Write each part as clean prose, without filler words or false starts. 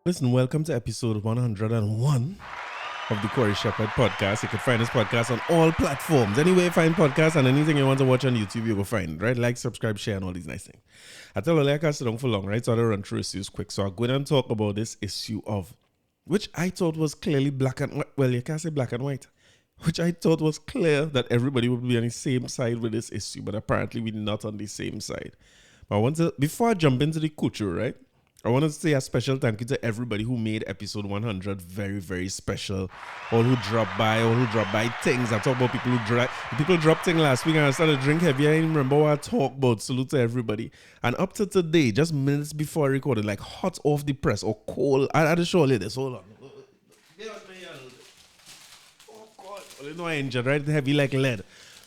Listen, welcome to episode 101 of the Corey Shepherd podcast. You can find this podcast on all platforms. Anywhere you find podcasts and anything you want to watch on YouTube, you will find, right? Like, subscribe, share, and all these nice things. I tell you, like I sit down for long, right? So I'll run through issues quick. So I'll go in and talk about this issue of, which I thought was clearly black and white. Well, you can't say black and white. Which I thought was clear that everybody would be on the same side with this issue, but apparently we're not on the same side. But I want to, before I jump into the culture, right? I want to say a special thank you to everybody who made episode 100 very, very special. All who dropped by things. I talk about people dropped things last week and I started to drink heavy. I didn't remember what I talked about. Salute to everybody. And up to today, just minutes before I recorded, like hot off the press or cold. I had to show you this. Hold on. Oh, God. Well, you know I injured, right? Heavy like lead.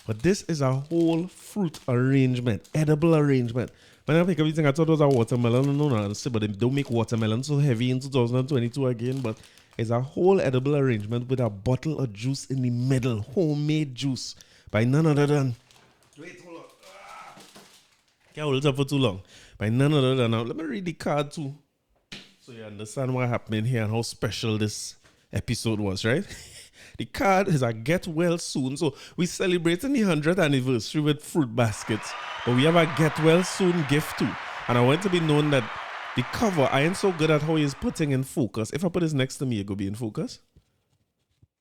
But this is a whole fruit arrangement, edible arrangement. When I pick everything, I thought it was a watermelon. No, but they don't make watermelon so heavy in 2022 again. But it's a whole edible arrangement with a bottle of juice in the middle. Homemade juice by none other than... Wait, hold on. Can't hold it up for too long. By none other than... Now, let me read the card too. So you understand what happened here and how special this episode was, right? The card is a get well soon. So we're celebrating the 100th anniversary with fruit baskets. But we have a get well soon gift too. And I want to be known that the cover, I ain't so good at how he's putting in focus. If I put this next to me, it could be in focus.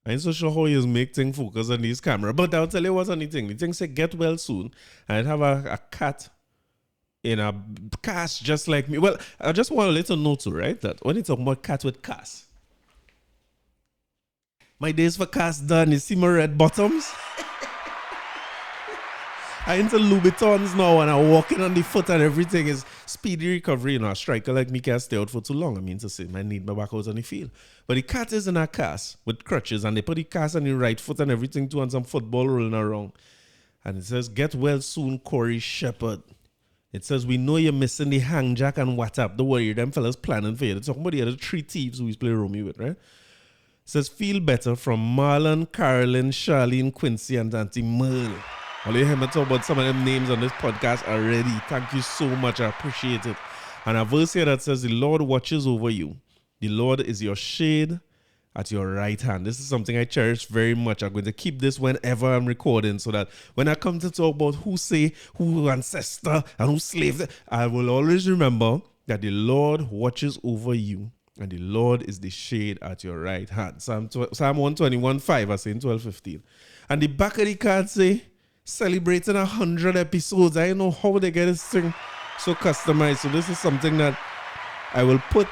I ain't so sure how he's making focus on this camera. But I'll tell you what's on the thing. The thing say get well soon. And it have a cat in a cast just like me. Well, I just want to let you know too, right? That when you talk about cat with cast, my days for cast done. You see my red bottoms? I into Louboutins now and I'm walking on the foot and everything is speedy recovery. You know, a striker like me can't stay out for too long. I mean to say, I need my back out on the field. But the cat is in a cast with crutches and they put the cast on the right foot and everything too and some football rolling around. And it says, get well soon, Corey Shepherd. It says, we know you're missing the hang jack and WhatsApp. Don't worry, them fellas planning for you. They're talking about the other three thieves who we play Romeo with, right? It says, feel better from Marlon, Carolyn, Charlene, Quincy, and Auntie Merle. I'll hear me talk about some of them names on this podcast already. Thank you so much. I appreciate it. And a verse here that says, the Lord watches over you. The Lord is your shade at your right hand. This is something I cherish very much. I'm going to keep this whenever I'm recording so that when I come to talk about who ancestor and who slave, I will always remember that the Lord watches over you. And the Lord is the shade at your right hand. Psalm 121:5, I say in 12:15. And the back of the card say, celebrating 100 episodes. I don't know how they get this thing so customized. So this is something that I will put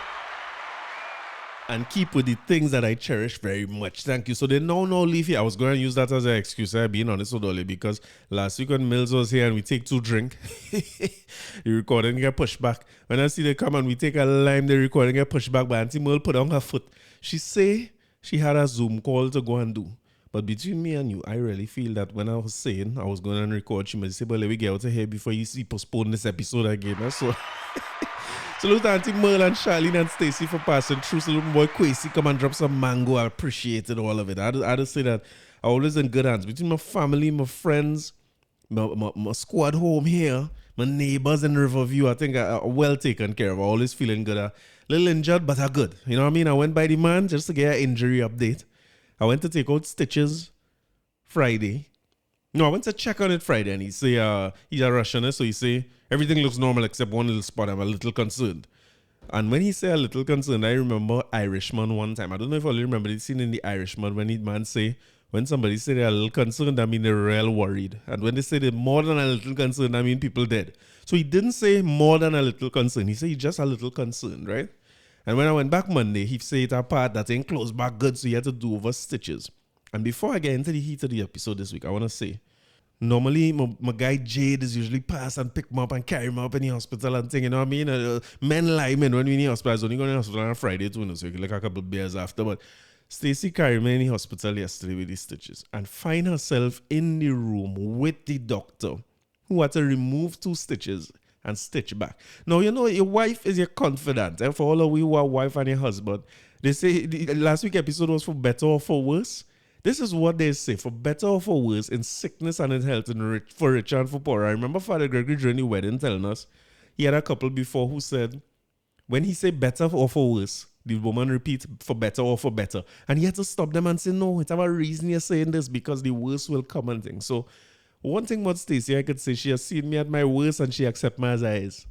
and keep with the things that I cherish very much. Thank you. So they now leave here. I was going to use that as an excuse. I'm being honest with Dolly because last week when Mills was here and we take 2 drink, the recording get pushed back. When I see they come and we take a lime, the recording get pushed back. But Auntie Merle put on her foot. She say she had a Zoom call to go and do. But between me and you, I really feel that when I was saying I was going to record, she must say, but let me get out of here before you see postpone this episode again. So salute to Auntie Merle and Charlene and Stacy for passing through. Salute boy Quasi, come and drop some mango. I appreciated all of it. I just say that I'm always in good hands. Between my family, my friends, my squad home here, my neighbors in Riverview, I think I'm well taken care of. I'm always feeling good. A little injured, but I'm good. You know what I mean? I went by the man just to get an injury update. I went to take out stitches Friday. No, I went to check on it Friday and he say he's a Russian, so he say everything looks normal except one little spot. I'm a little concerned. And when he say a little concerned, I remember Irishman one time. I don't know if you remember the scene in the Irishman when the man say, when somebody say they're a little concerned, I mean they're real worried. And when they say they're more than a little concerned, I mean people dead. So he didn't say more than a little concerned. He said he's just a little concerned, right? And when I went back Monday, he said it's a part that ain't closed back good, so he had to do over stitches. And before I get into the heat of the episode this week, I want to say, normally my guy Jade is usually pass and pick him up and carry him up in the hospital and thing, you know what I mean? Men lie, men, when we in the hospital, I was only going to the hospital on a Friday too, so you can like a couple of beers after. But Stacy carried me in the hospital yesterday with the stitches and find herself in the room with the doctor who had to remove 2 stitches and stitch back. Now, you know, your wife is your confidant. And for all of you who are wife and your husband, they say the last week episode was for better or for worse. This is what they say, for better or for worse, in sickness and in health, for richer and for poor. I remember Father Gregory during the wedding telling us, he had a couple before who said, when he say better or for worse, The woman repeats for better or for better. And he had to stop them and say, no, it's our reason you're saying this because the worst will come and things. So one thing about Stacey, I could say she has seen me at my worst and she accepts me as I is.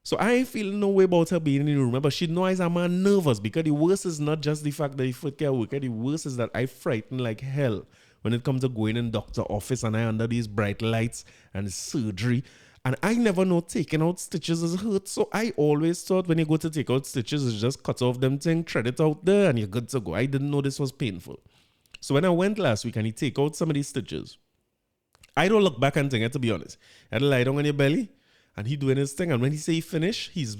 So I ain't feeling no way about her being in the room. But she knows I'm nervous because the worst is not just the fact that the foot can't work. The worst is that I frighten like hell when it comes to going in doctor office and I under these bright lights and surgery. And I never know taking out stitches is hurt. So I always thought when you go to take out stitches, it's just cut off them thing, thread it out there, and you're good to go. I didn't know this was painful. So when I went last week and he take out some of these stitches, I don't look back and think, to be honest. I had to lie down on your belly, and he doing his thing. And when he say he finish, he's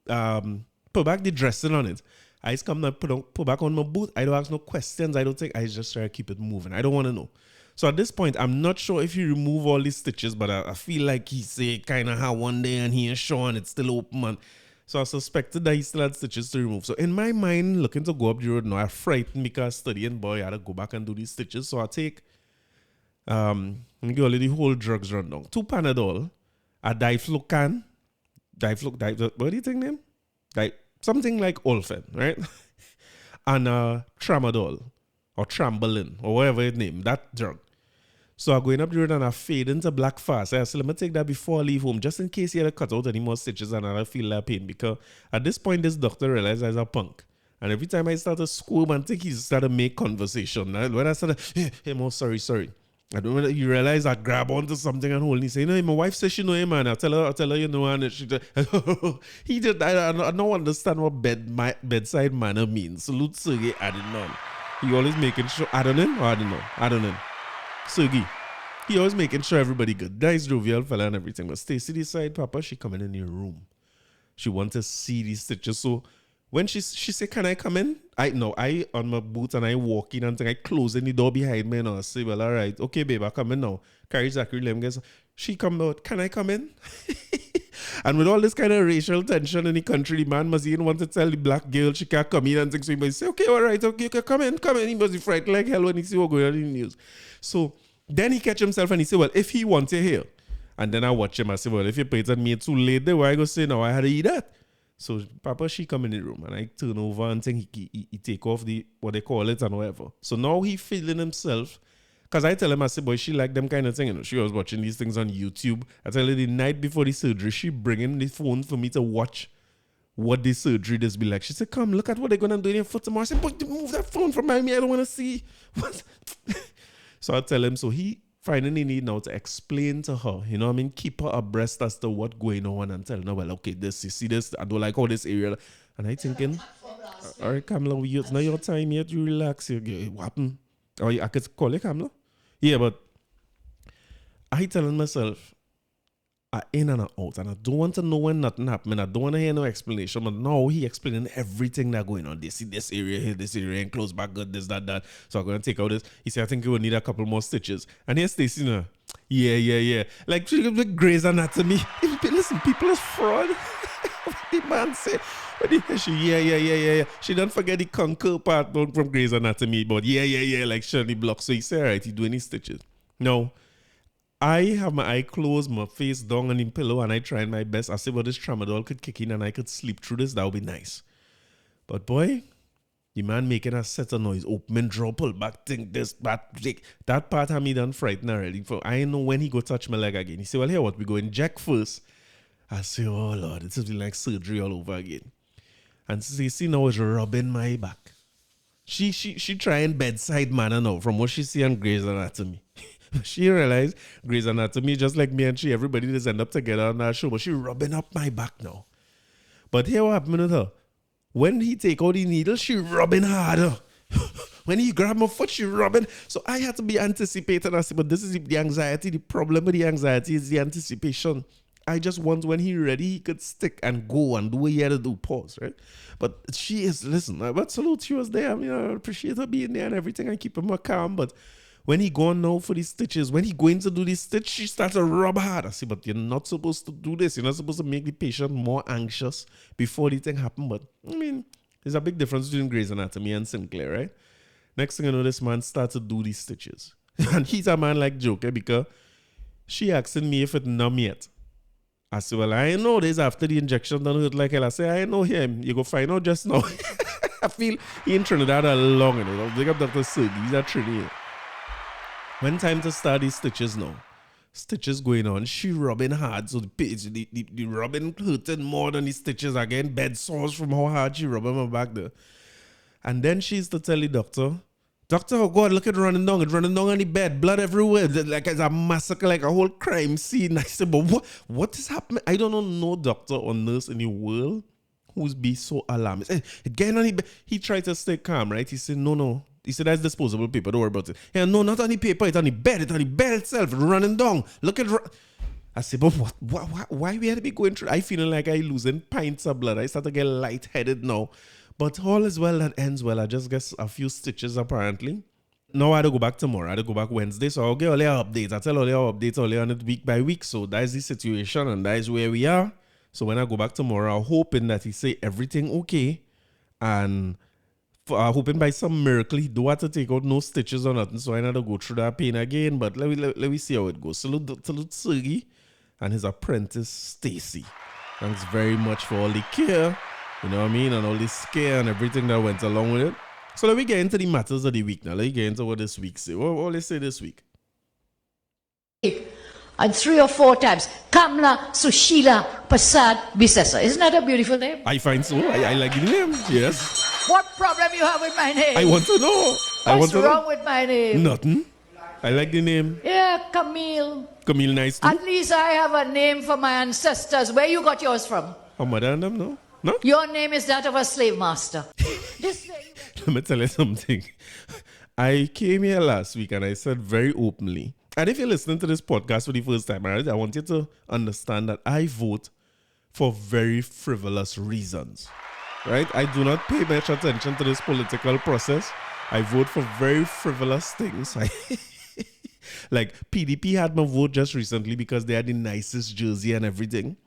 put back the dressing on it. I just come and put back on my boot. I don't ask no questions. I don't think. I just try to keep it moving. I don't want to know. So at this point, I'm not sure if he remove all these stitches, but I feel like he say kind of how one day and he ain't sure and it's still open. Man. So I suspected that he still had stitches to remove. So in my mind, looking to go up the road now, I frightened because studying, boy, I had to go back and do these stitches. So I take, let me give you the whole drugs rundown. 2 Panadol, a diflucan, what do you think name? Something like Olfen, right? And tramadol or trambolin or whatever it named, that drug. So I'm going up the road and I fade into black fast. I said, let me take that before I leave home, just in case he had to cut out any more stitches and I feel that pain. Because at this point, this doctor realized I was a punk. And every time I start to squirm and think, he started to make conversation. When I started, hey, more sorry. I don't know, you realize I grab onto something and hold. And he say, no, my wife says she know him, man. I tell her, you know, and she he did. I don't understand what bedside manner means. Salute Sergey Adenon. He always making sure. Adenon or Adenon. Sergey. He always making sure everybody good. Nice jovial fella and everything. But Stacey decide, Papa, she coming in your room. She want to see these stitches. So when she say, can I come in? I on my boot and I walk in and I closing the door behind me and I say, well, all right, okay, babe, I come in now. Carry Zachary Lemges. She come out, can I come in? And with all this kind of racial tension in the country, the man must even want to tell the black girl she can't come in and things. So he must say, okay, all right, okay, come in. He must be frightened like hell when he see what going on in the news. So then he catch himself and he say, well, if he wants you here. And then I watch him, I say, well, if you pay me too late, then why I go say, no, I had to eat that. So Papa, she come in the room and I turn over and think he take off the, what they call it and whatever. So now he feeling himself. Because I tell him, I say, boy, she like them kind of thing. You know, she was watching these things on YouTube. I tell her the night before the surgery, she bring in the phone for me to watch what the surgery does be like. She said, come, look at what they're going to do in your foot tomorrow. I said, but move that phone from me. I don't want to see. What? So I tell him, so he finally need now to explain to her, you know what I mean? Keep her abreast as to what's going on and tell her, well, okay, this, you see this, I don't like all this area. And I thinking, all right, Kamala, it's not your time yet, you relax. What happened? Or I could call you, Kamala? Yeah, but I telling myself, I in and out, and I don't want to know when nothing happened. I don't want to hear no explanation. But now he explaining everything that's going on. They see this area here, this area, and close back, good, this, that. So I'm going to take out this. He said, I think you will need a couple more stitches. And here's Stacey, you know, yeah. Like, she like Grey's Anatomy. Listen, people is fraud. What the man say? Yeah. She don't forget the conquer part from Grey's Anatomy, but yeah, like Shirley Block. So he said, all right, he doing his stitches. No. I have my eye closed, my face down on the pillow, and I tried my best. I said, well, this tramadol could kick in and I could sleep through this. That would be nice. But boy, the man making a set of noise, open draw, pull back, think this, that part had me done frightened already. For I know when he go touch my leg again. He said, well, here what, we go inject first. I say, oh Lord, it's like surgery all over again. And Cece now is rubbing my back. She trying bedside manner now from what she see on Grey's Anatomy. She realized Grey's Anatomy, just like me and she, everybody just end up together on that show. But she rubbing up my back now. But here what happened with her. When he take out the needle, she rubbing harder. When he grab my foot, she rubbing. So I had to be anticipating. I said, but this is the anxiety. The problem with the anxiety is the anticipation. I just want when he ready, he could stick and go and do what he had to do. Pause, right? But she is, listen, but salute, she was there. I mean, I appreciate her being there and everything and keeping her calm. But when he gone now for the stitches, when he going to do the stitch, she starts to rub hard. I say, but you're not supposed to do this. You're not supposed to make the patient more anxious before the thing happen. But, I mean, there's a big difference between Grey's Anatomy and Sinclair, right? Next thing I know, this man starts to do these stitches. And he's a man like Joker because she asking me if it's numb yet. I said, well, I know this after the injection done hurt like hell. I say, I know him. You go find out just now. I feel he in Trinidad a long, you know. Big up Dr. Sergi. He's a Trinidad. When time to start these stitches now. Stitches going on. She rubbing hard. So the rubbing hurting more than the stitches again. Bed sores from how hard she rubbing my back there. And then she used to tell the doctor, oh God, look at it running down. It's running down on the bed. Blood everywhere. Like it's a massacre, like a whole crime scene. I said, but what is happening? I don't know no doctor or nurse in the world who's be so alarmed. Again on the bed. He tried to stay calm, right? He said, no. He said, that's disposable paper. Don't worry about it. Yeah, no, not on the paper. It's on the bed. It's on the bed itself. It's running down. Look at it. I said, but why we had to be going through? I feeling like I losing pints of blood. I start to get lightheaded now. But all is well that ends well. I just get a few stitches apparently. Now I had to go back tomorrow. I had to go back Wednesday. So I'll get all your updates. I tell all your updates all on it week by week. So that is the situation and that is where we are. So when I go back tomorrow, I'm hoping that he say everything okay. And I'm hoping by some miracle he don't have to take out no stitches or nothing. So I had to go through that pain again. But let me see how it goes. Salute Sergi and his apprentice Stacy. Thanks very much for all the care. You know what I mean? And all this scare and everything that went along with it. So let me get into the matters of the week now. Let me get into what this week say. What they say this week? And 3 or 4 times. Kamla Sushila Prasad Bisesa. Isn't that a beautiful name? I find so. I like the name. Yes. What problem you have with my name? I want to know. What's wrong with my name? Nothing. I like the name. Yeah, Camille. Camille, nice too. At least I have a name for my ancestors. Where you got yours from? Our mother and them, no? No? Your name is that of a slave master. Let me tell you something. I came here last week and I said very openly, and if you're listening to this podcast for the first time, I want you to understand that I vote for very frivolous reasons. Right? I do not pay much attention to this political process. I vote for very frivolous things. Like PDP had my vote just recently because they had the nicest jersey and everything.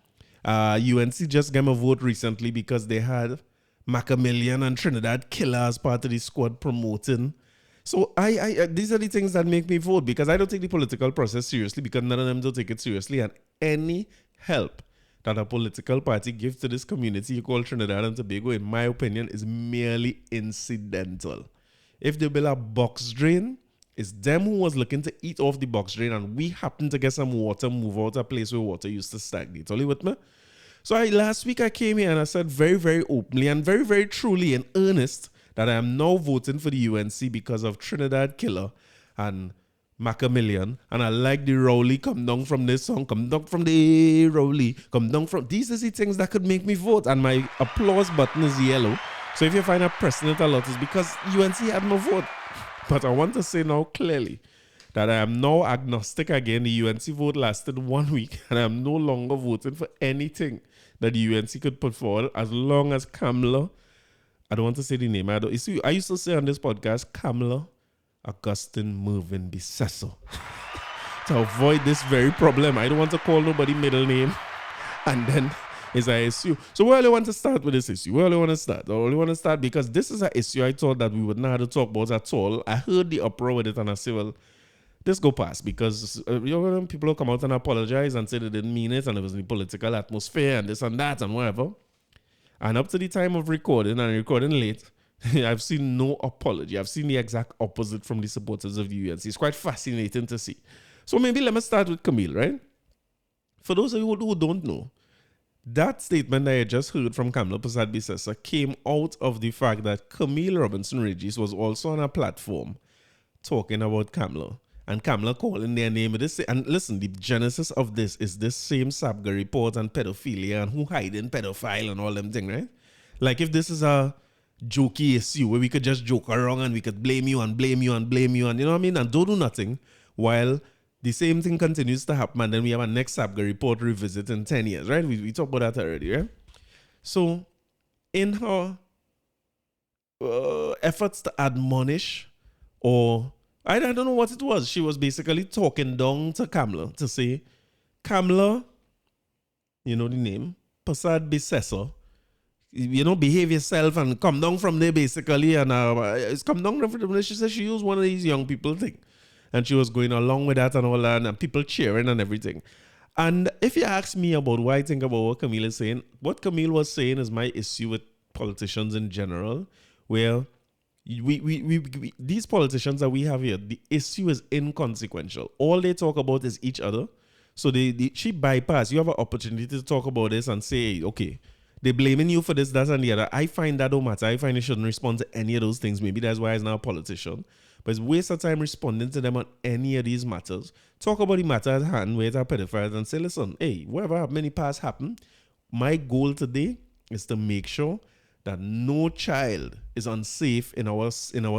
UNC just gave a vote recently because they had Macamillion and Trinidad Killer as part of the squad promoting. So I these are the things that make me vote because I don't take the political process seriously because none of them don't take it seriously. And any help that a political party gives to this community called Trinidad and Tobago, in my opinion, is merely incidental. If they build a box drain, it's them who was looking to eat off the box drain and we happen to get some water, move out a place where water used to stagnate. Are you with me? So last week I came here and I said very, very openly and very, very truly in earnest that I am now voting for the UNC because of Trinidad Killer and Macamillion. And I like the Rowley, come down from this song, come down from the Rowley, come down from... These are the things that could make me vote. And my applause button is yellow. So if you find I'm pressing it a lot, it's because UNC had my vote. But I want to say now clearly that I am now agnostic again. The UNC vote lasted 1 week and I am no longer voting for anything that the UNC could put forward as long as Kamla, I don't want to say the name, I used to say on this podcast, Kamla Augustine Mervyn Bisesso. To avoid this very problem, I don't want to call nobody middle name and then is an issue. So where do I want to start with this issue? Where do I want to start? I only want to start because this is an issue I thought that we would not have to talk about at all. I heard the uproar with it and I said, well, this go past because people will come out and apologize and say they didn't mean it and it was in the political atmosphere and this and that and whatever. And up to the time of recording and recording late, I've seen no apology. I've seen the exact opposite from the supporters of the UNC. It's quite fascinating to see. So maybe let me start with Camille, right? For those of you who don't know, that statement that I just heard from Kamla Prasad Bisesa came out of the fact that Camille Robinson Regis was also on a platform talking about Kamla. And Kamla calling their name. And listen, the genesis of this is this same Sabga report and pedophilia and who hiding pedophile and all them things, right? Like if this is a jokey issue where we could just joke around and we could blame you and blame you and blame you and you know what I mean? And don't do nothing while the same thing continues to happen and then we have a next Sabga report revisit in 10 years, right? We talked about that already, right? So in her efforts to admonish or I don't know what it was. She was basically talking down to Kamla to say, Kamla, you know the name, Prasad Bisesa, you know, behave yourself and come down from there basically. And it's come down from there. She said she used one of these young people thing. And she was going along with that and all that and people cheering and everything. And if you ask me about what I think about what Camille is saying, what Camille was saying is my issue with politicians in general, where these politicians that we have here, the issue is inconsequential. All they talk about is each other. So she bypass. You have an opportunity to talk about this and say, okay, they're blaming you for this, that, and the other. I find that don't matter. I find you shouldn't respond to any of those things. Maybe that's why he's not a politician. But it's waste of time responding to them on any of these matters. Talk about the matter at hand, where it's a pedophiles, and say, listen, hey, whatever happened in the past happened. My goal today is to make sure that no child is unsafe in our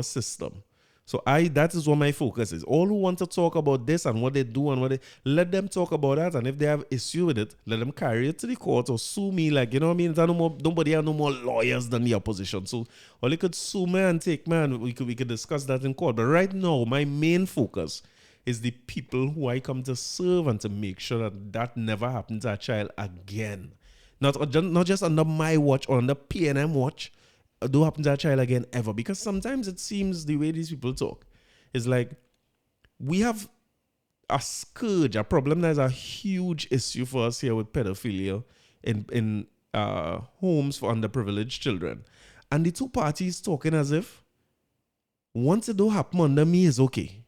system. So that is what my focus is. All who want to talk about this and what they do and let them talk about that. And if they have issue with it, let them carry it to the court or sue me. Like, you know what I mean? Nobody have no more lawyers than the opposition. So or they could sue me and take me and we could discuss that in court. But right now, my main focus is the people who I come to serve and to make sure that never happens to a child again. Not just under my watch or under PNM watch. Don't happen to a child again ever, because sometimes it seems the way these people talk is like we have a scourge, a problem that is a huge issue for us here with pedophilia in homes for underprivileged children, and the two parties talking as if once it don't happen under me is okay.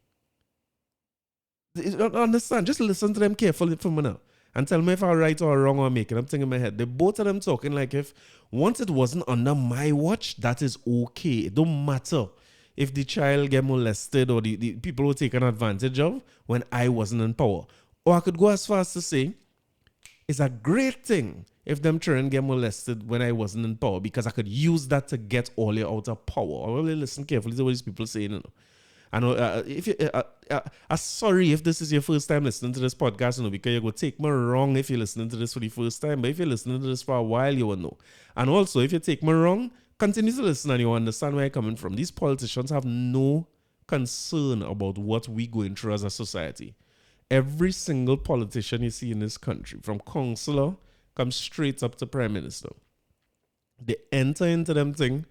Understand? Just listen to them carefully for me now. And tell me if I'm right or wrong or making up thing in my head. They both of them talking like if once it wasn't under my watch, that is okay. It don't matter if the child get molested or the people were taken advantage of when I wasn't in power. Or I could go as far as to say, it's a great thing if them children get molested when I wasn't in power, because I could use that to get all you out of power. I really listen carefully to what these people say, you know. I know if you, sorry if this is your first time listening to this podcast, you know, because you're going to take me wrong if you're listening to this for the first time. But if you're listening to this for a while, you will know. And also, if you take me wrong, continue to listen and you understand where I'm coming from. These politicians have no concern about what we're going through as a society. Every single politician you see in this country, from councillor, comes straight up to prime minister. They enter into them thing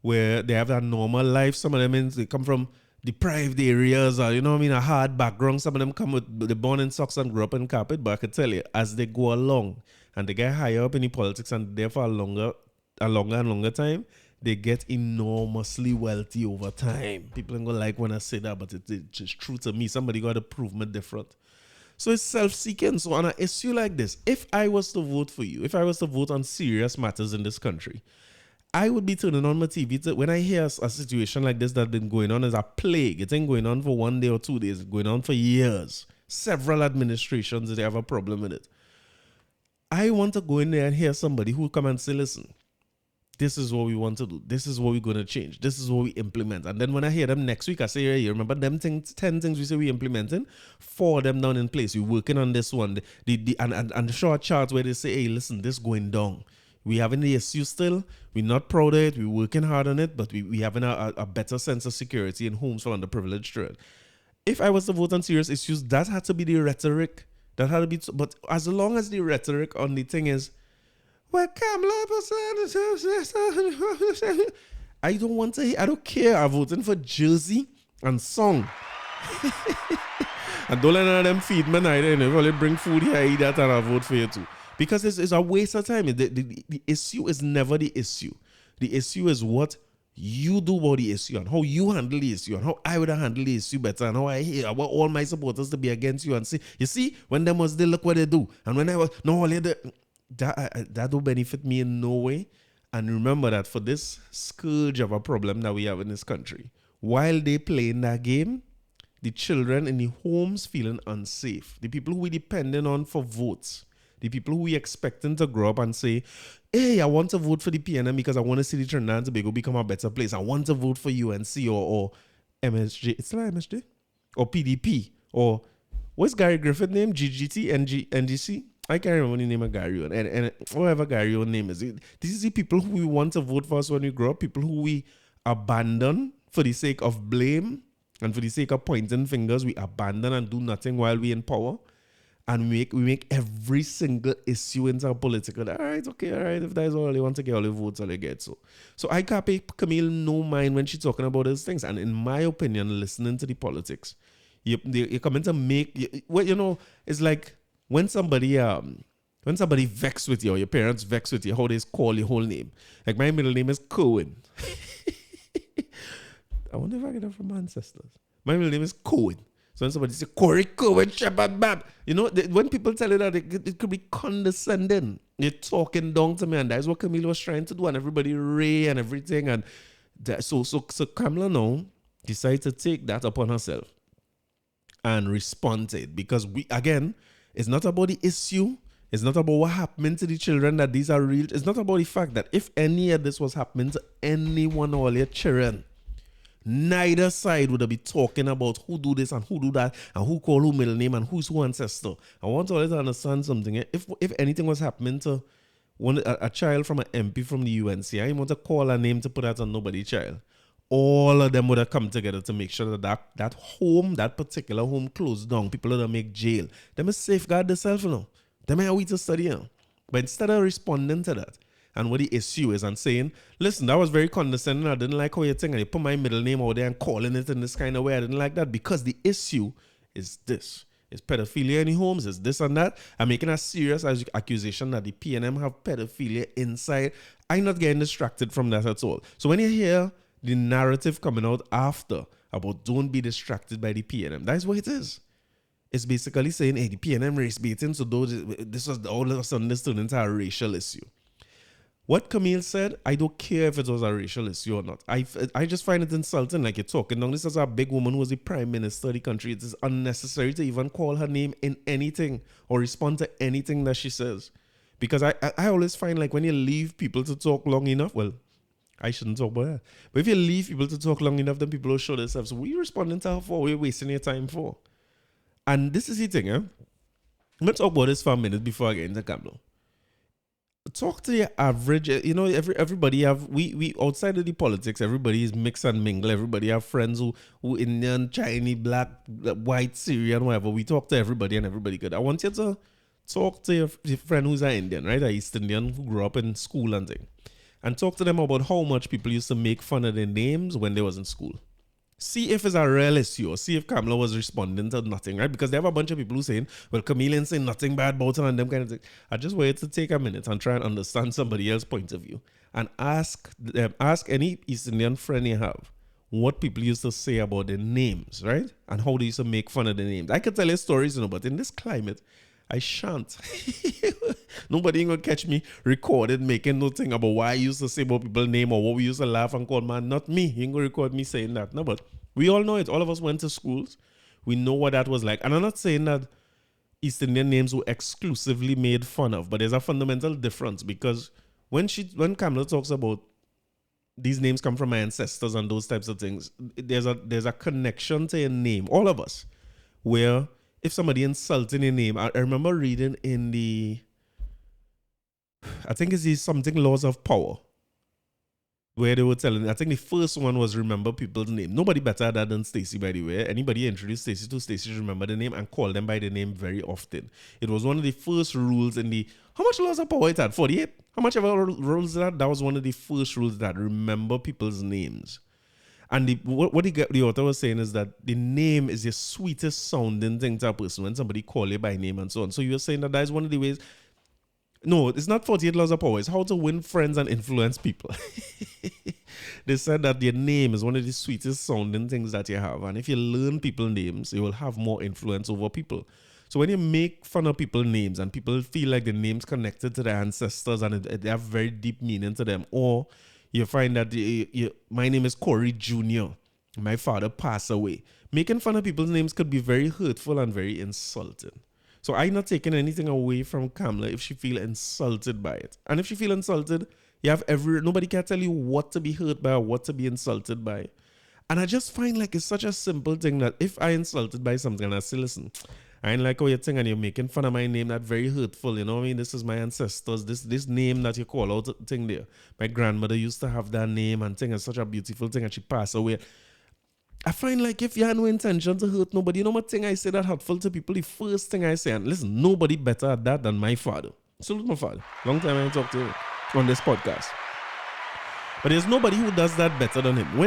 where they have a normal life. Some of them, they come from deprived areas, or you know what I mean, a hard background. Some of them come with the born in socks and grew up in carpet. But I can tell you, as they go along and they get higher up in the politics and there for a longer and longer time, they get enormously wealthy over time. People ain't gonna like when I say that, but it's just true to me. Somebody got to prove me different. So it's self-seeking. So on an issue like this, if I was to vote for you, if I was to vote on serious matters in this country, I would be turning on my TV when I hear a situation like this that's been going on as a plague. It ain't going on for 1 day or 2 days. It's going on for years. Several administrations, they have a problem with it. I want to go in there and hear somebody who come and say, listen, this is what we want to do. This is what we're going to change. This is what we implement. And then when I hear them next week, I say, hey, you remember them 10 things we say we implementing? 4 of them down in place. We're working on this one. And the short charts where they say, hey, listen, this going down. We having the issue still. We're not proud of it. We're working hard on it, but we having a better sense of security in homes for underprivileged children. If I was to vote on serious issues, that had to be the rhetoric. That had to be. But as long as the rhetoric on the thing is, well, I don't want to hear. I don't care. I'm voting for Jersey and song. And don't let none of them feed me neither. If only bring food here, I eat that and I vote for you too. Because it's a waste of time. The issue is never the issue. The issue is what you do about the issue and how you handle the issue and how I would have handled the issue better and how I want all my supporters to be against you and say, you see, when them was they look what they do. And when I was, no, that don't benefit me in no way. And remember that for this scourge of a problem that we have in this country, while they playing that game, the children in the homes feeling unsafe. The people who we depending on for votes, the people who we expecting to grow up and say, hey, I want to vote for the PNM because I want to see the Trinidad and Tobago become a better place. I want to vote for UNC or MSJ. It's like MSJ? Or PDP. Or what's Gary Griffith's name? GGT? NGC? I can't remember the name of Gary. And whatever Gary's name is. This is the people who we want to vote for us when we grow up. People who we abandon for the sake of blame and for the sake of pointing fingers. We abandon and do nothing while we're in power. And we make every single issue into a political. All right, okay, all right. If that is all they want to get, all the votes, all they get. So I can't pay Camille no mind when she's talking about those things. And in my opinion, listening to the politics, you're coming to make, well, you know, it's like when somebody vex with you, or your parents vex with you, how they call your whole name. Like my middle name is Cohen. I wonder if I get that from my ancestors. My middle name is Cohen. So when somebody say Corey Cohen, Shabbat Bab, you know, when people tell you that, it could be condescending. You're talking down to me, and that's what Camille was trying to do, and everybody ray and everything, and so Kamala now decided to take that upon herself and respond to it, because it's not about the issue. It's not about what happened to the children, that these are real. It's not about the fact that if any of this was happening to any one of your children, neither side would be talking about who do this and who do that and who call who middle name and who's who ancestor. I want all to understand something. If anything was happening to a child from an MP from the UNC, I want to call a name to put that on nobody's child. All of them would have come together to make sure that home, that particular home, closed down. People would have make jail. They must safeguard themselves, you know. They may have we to study, you know. But instead of responding to that, and what the issue is, and saying, listen, that was very condescending. I didn't like how you think, and you put my middle name out there and calling it in this kind of way. I didn't like that, because the issue is this. It's pedophilia in the homes, it's this and that. I'm making a serious accusation that the PNM have pedophilia inside. I'm not getting distracted from that at all. So when you hear the narrative coming out after about don't be distracted by the PNM, that's what it is. It's basically saying, hey, the PNM race baiting, so this was all of a sudden this turned into a racial issue. What Camille said, I don't care if it was a racial issue or not. I just find it insulting, like you're talking down. This is a big woman who was the prime minister of the country. It is unnecessary to even call her name in anything or respond to anything that she says. Because I always find, like, when you leave people to talk long enough, well, I shouldn't talk about that. But if you leave people to talk long enough, then people will show themselves. So what are you responding to her for? What are you wasting your time for? And this is the thing, eh? Let's talk about this for a minute before I get into Camlo. Talk to your average, you know, everybody have, we outside of the politics, everybody is mix and mingle. Everybody have friends who Indian, Chinese, black, white, Syrian, whatever. We talk to everybody and everybody good. I want you to talk to your friend who's an Indian, right? An East Indian who grew up in school and thing. And talk to them about how much people used to make fun of their names when they was in school. See if it's a real issue, or see if Kamala was responding to nothing, right? Because they have a bunch of people who saying, well, Camille saying nothing bad about her and them kind of things. I just wanted to take a minute and try and understand somebody else's point of view and ask any East Indian friend you have what people used to say about their names, right? And how they used to make fun of their names. I could tell you stories, you know, but in this climate, I shan't. Nobody ain't gonna catch me recorded making nothing about what I used to say about people's name or what we used to laugh and call, man. Not me. You ain't gonna record me saying that. No, but we all know it. All of us went to schools. We know what that was like. And I'm not saying that East Indian names were exclusively made fun of, but there's a fundamental difference, because when Kamala talks about these names come from my ancestors and those types of things, there's a connection to a name, all of us, where if somebody insulting a name, I remember reading in I think it's something Laws of Power, where they were telling, I think the first one was remember people's name. Nobody better at that than Stacey, by the way. Anybody you introduce Stacey to, Stacey should remember the name and call them by the name very often. It was one of the first rules in how much Laws of Power it had? 48? How much ever rules that? That was one of the first rules that remember people's names. And what the author was saying is that the name is the sweetest sounding thing to a person when somebody call you by name and so on. So you're saying that is one of the ways. No, it's not 48 Laws of Power. It's how to win friends and influence people. They said that your name is one of the sweetest sounding things that you have. And if you learn people's names, you will have more influence over people. So when you make fun of people's names and people feel like the name's connected to their ancestors and they have very deep meaning to them, or you find that my name is Corey Jr., my father passed away. Making fun of people's names could be very hurtful and very insulting. So I'm not taking anything away from Kamala if she feel insulted by it. And if she feel insulted, nobody can tell you what to be hurt by or what to be insulted by. And I just find like it's such a simple thing that if I insulted by something and I say, listen, I ain't like how you think and you're making fun of my name, that's very hurtful, you know what I mean? This is my ancestors, this name that you call out thing there. My grandmother used to have that name and thing, it's such a beautiful thing and she passed away. I find like if you had no intention to hurt nobody, you know what thing I say that hurtful to people, the first thing I say, and listen, nobody better at that than my father. Salute my father. Long time I ain't talked to him on this podcast. But there's nobody who does that better than him.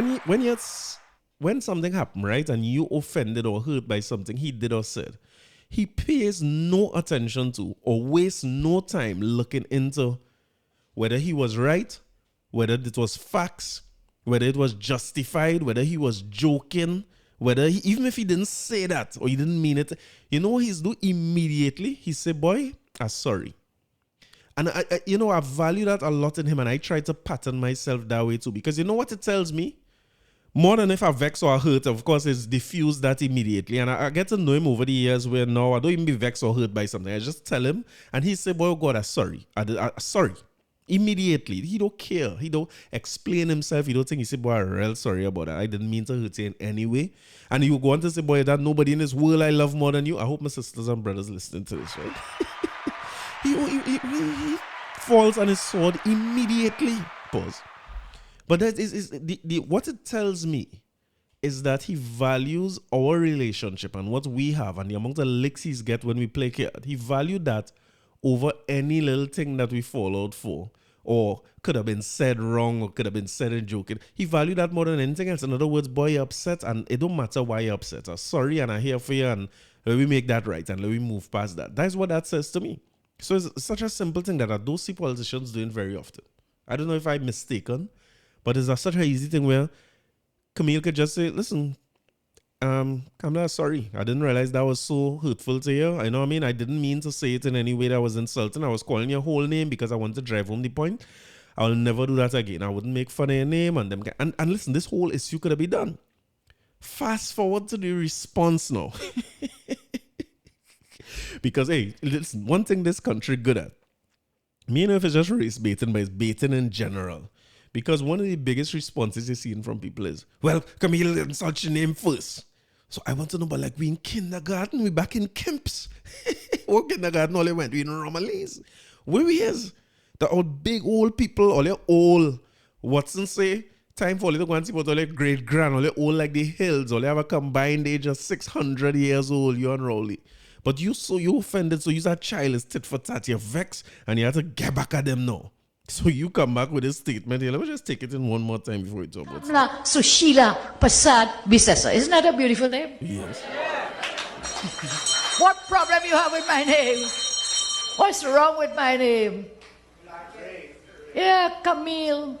When something happened, right, and you offended or hurt by something he did or said, he pays no attention to or wastes no time looking into whether he was right, whether it was facts, whether it was justified, whether he was joking, whether he, even if he didn't say that or he didn't mean it, you know what he's do immediately? He say, boy, I'm sorry. And I value that a lot in him, and I try to pattern myself that way too, because you know what it tells me? More than if I vex or hurt, of course, it's diffused that immediately. And I get to know him over the years where now I don't even be vexed or hurt by something. I just tell him, and he say, boy, oh God, I'm sorry. I'm sorry. Immediately. He don't care. He don't explain himself. He don't think, he say, boy, I'm real sorry about that. I didn't mean to hurt you in any way. And you go on to say, boy, that nobody in this world I love more than you. I hope my sisters and brothers listening to this, right? he falls on his sword immediately. Pause. But that is what it tells me is that he values our relationship and what we have and the amount of licks he's get when we play card. He valued that over any little thing that we fall out for or could have been said wrong or could have been said in joking. He valued that more than anything else. In other words, boy, you're upset and it don't matter why you're upset. I'm sorry and I'm here for you and let me make that right and let me move past that. That's what that says to me. So it's such a simple thing that I don't see politicians doing very often. I don't know if I'm mistaken, but it's such an easy thing where Camille could just say, listen, Kamla, sorry. I didn't realize that was so hurtful to you. I know what I mean? I didn't mean to say it in any way that was insulting. I was calling your whole name because I wanted to drive home the point. I will never do that again. I wouldn't make fun of your name. And listen, this whole issue could have been done. Fast forward to the response now. Because, hey, listen, one thing this country good at, me know if it's just race baiting, but it's baiting in general. Because one of the biggest responses you're seeing from people is, well, Camille insult your name first. So I want to know, but like we in kindergarten, we back in camps. What kindergarten all they went? We in Romaleys. Where we is? The old big old people, all the old, Watson say, time for all the go and see about all the great grand, all the old like the hills, all they have a combined age of 600 years old, you and Rowley. But you offended, so you a child is tit for tat, you're vexed, and you have to get back at them now. So you come back with a statement here. Let me just take it in one more time before we talk about it. Sushila Prasad Bisesa. Isn't that a beautiful name? Yes. What problem you have with my name? What's wrong with my name? Yeah, Camille.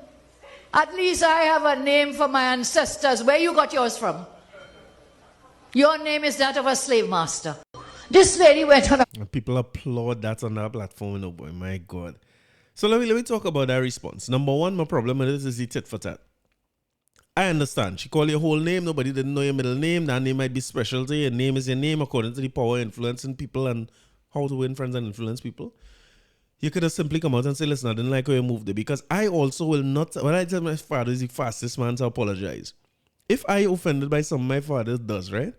At least I have a name for my ancestors. Where you got yours from? Your name is that of a slave master. This lady went on. And people applaud that on that platform. Oh boy, my God. So let me talk about that response. Number one, my problem with it is the tit for tat. I understand. She called your whole name. Nobody didn't know your middle name. That name might be special to you. Your name is your name according to the power influencing people and how to win friends and influence people. You could have simply come out and say, listen, I didn't like how you moved it. Because I also will not, when I tell my father is the fastest man to apologize. If I offended by something my father does, right?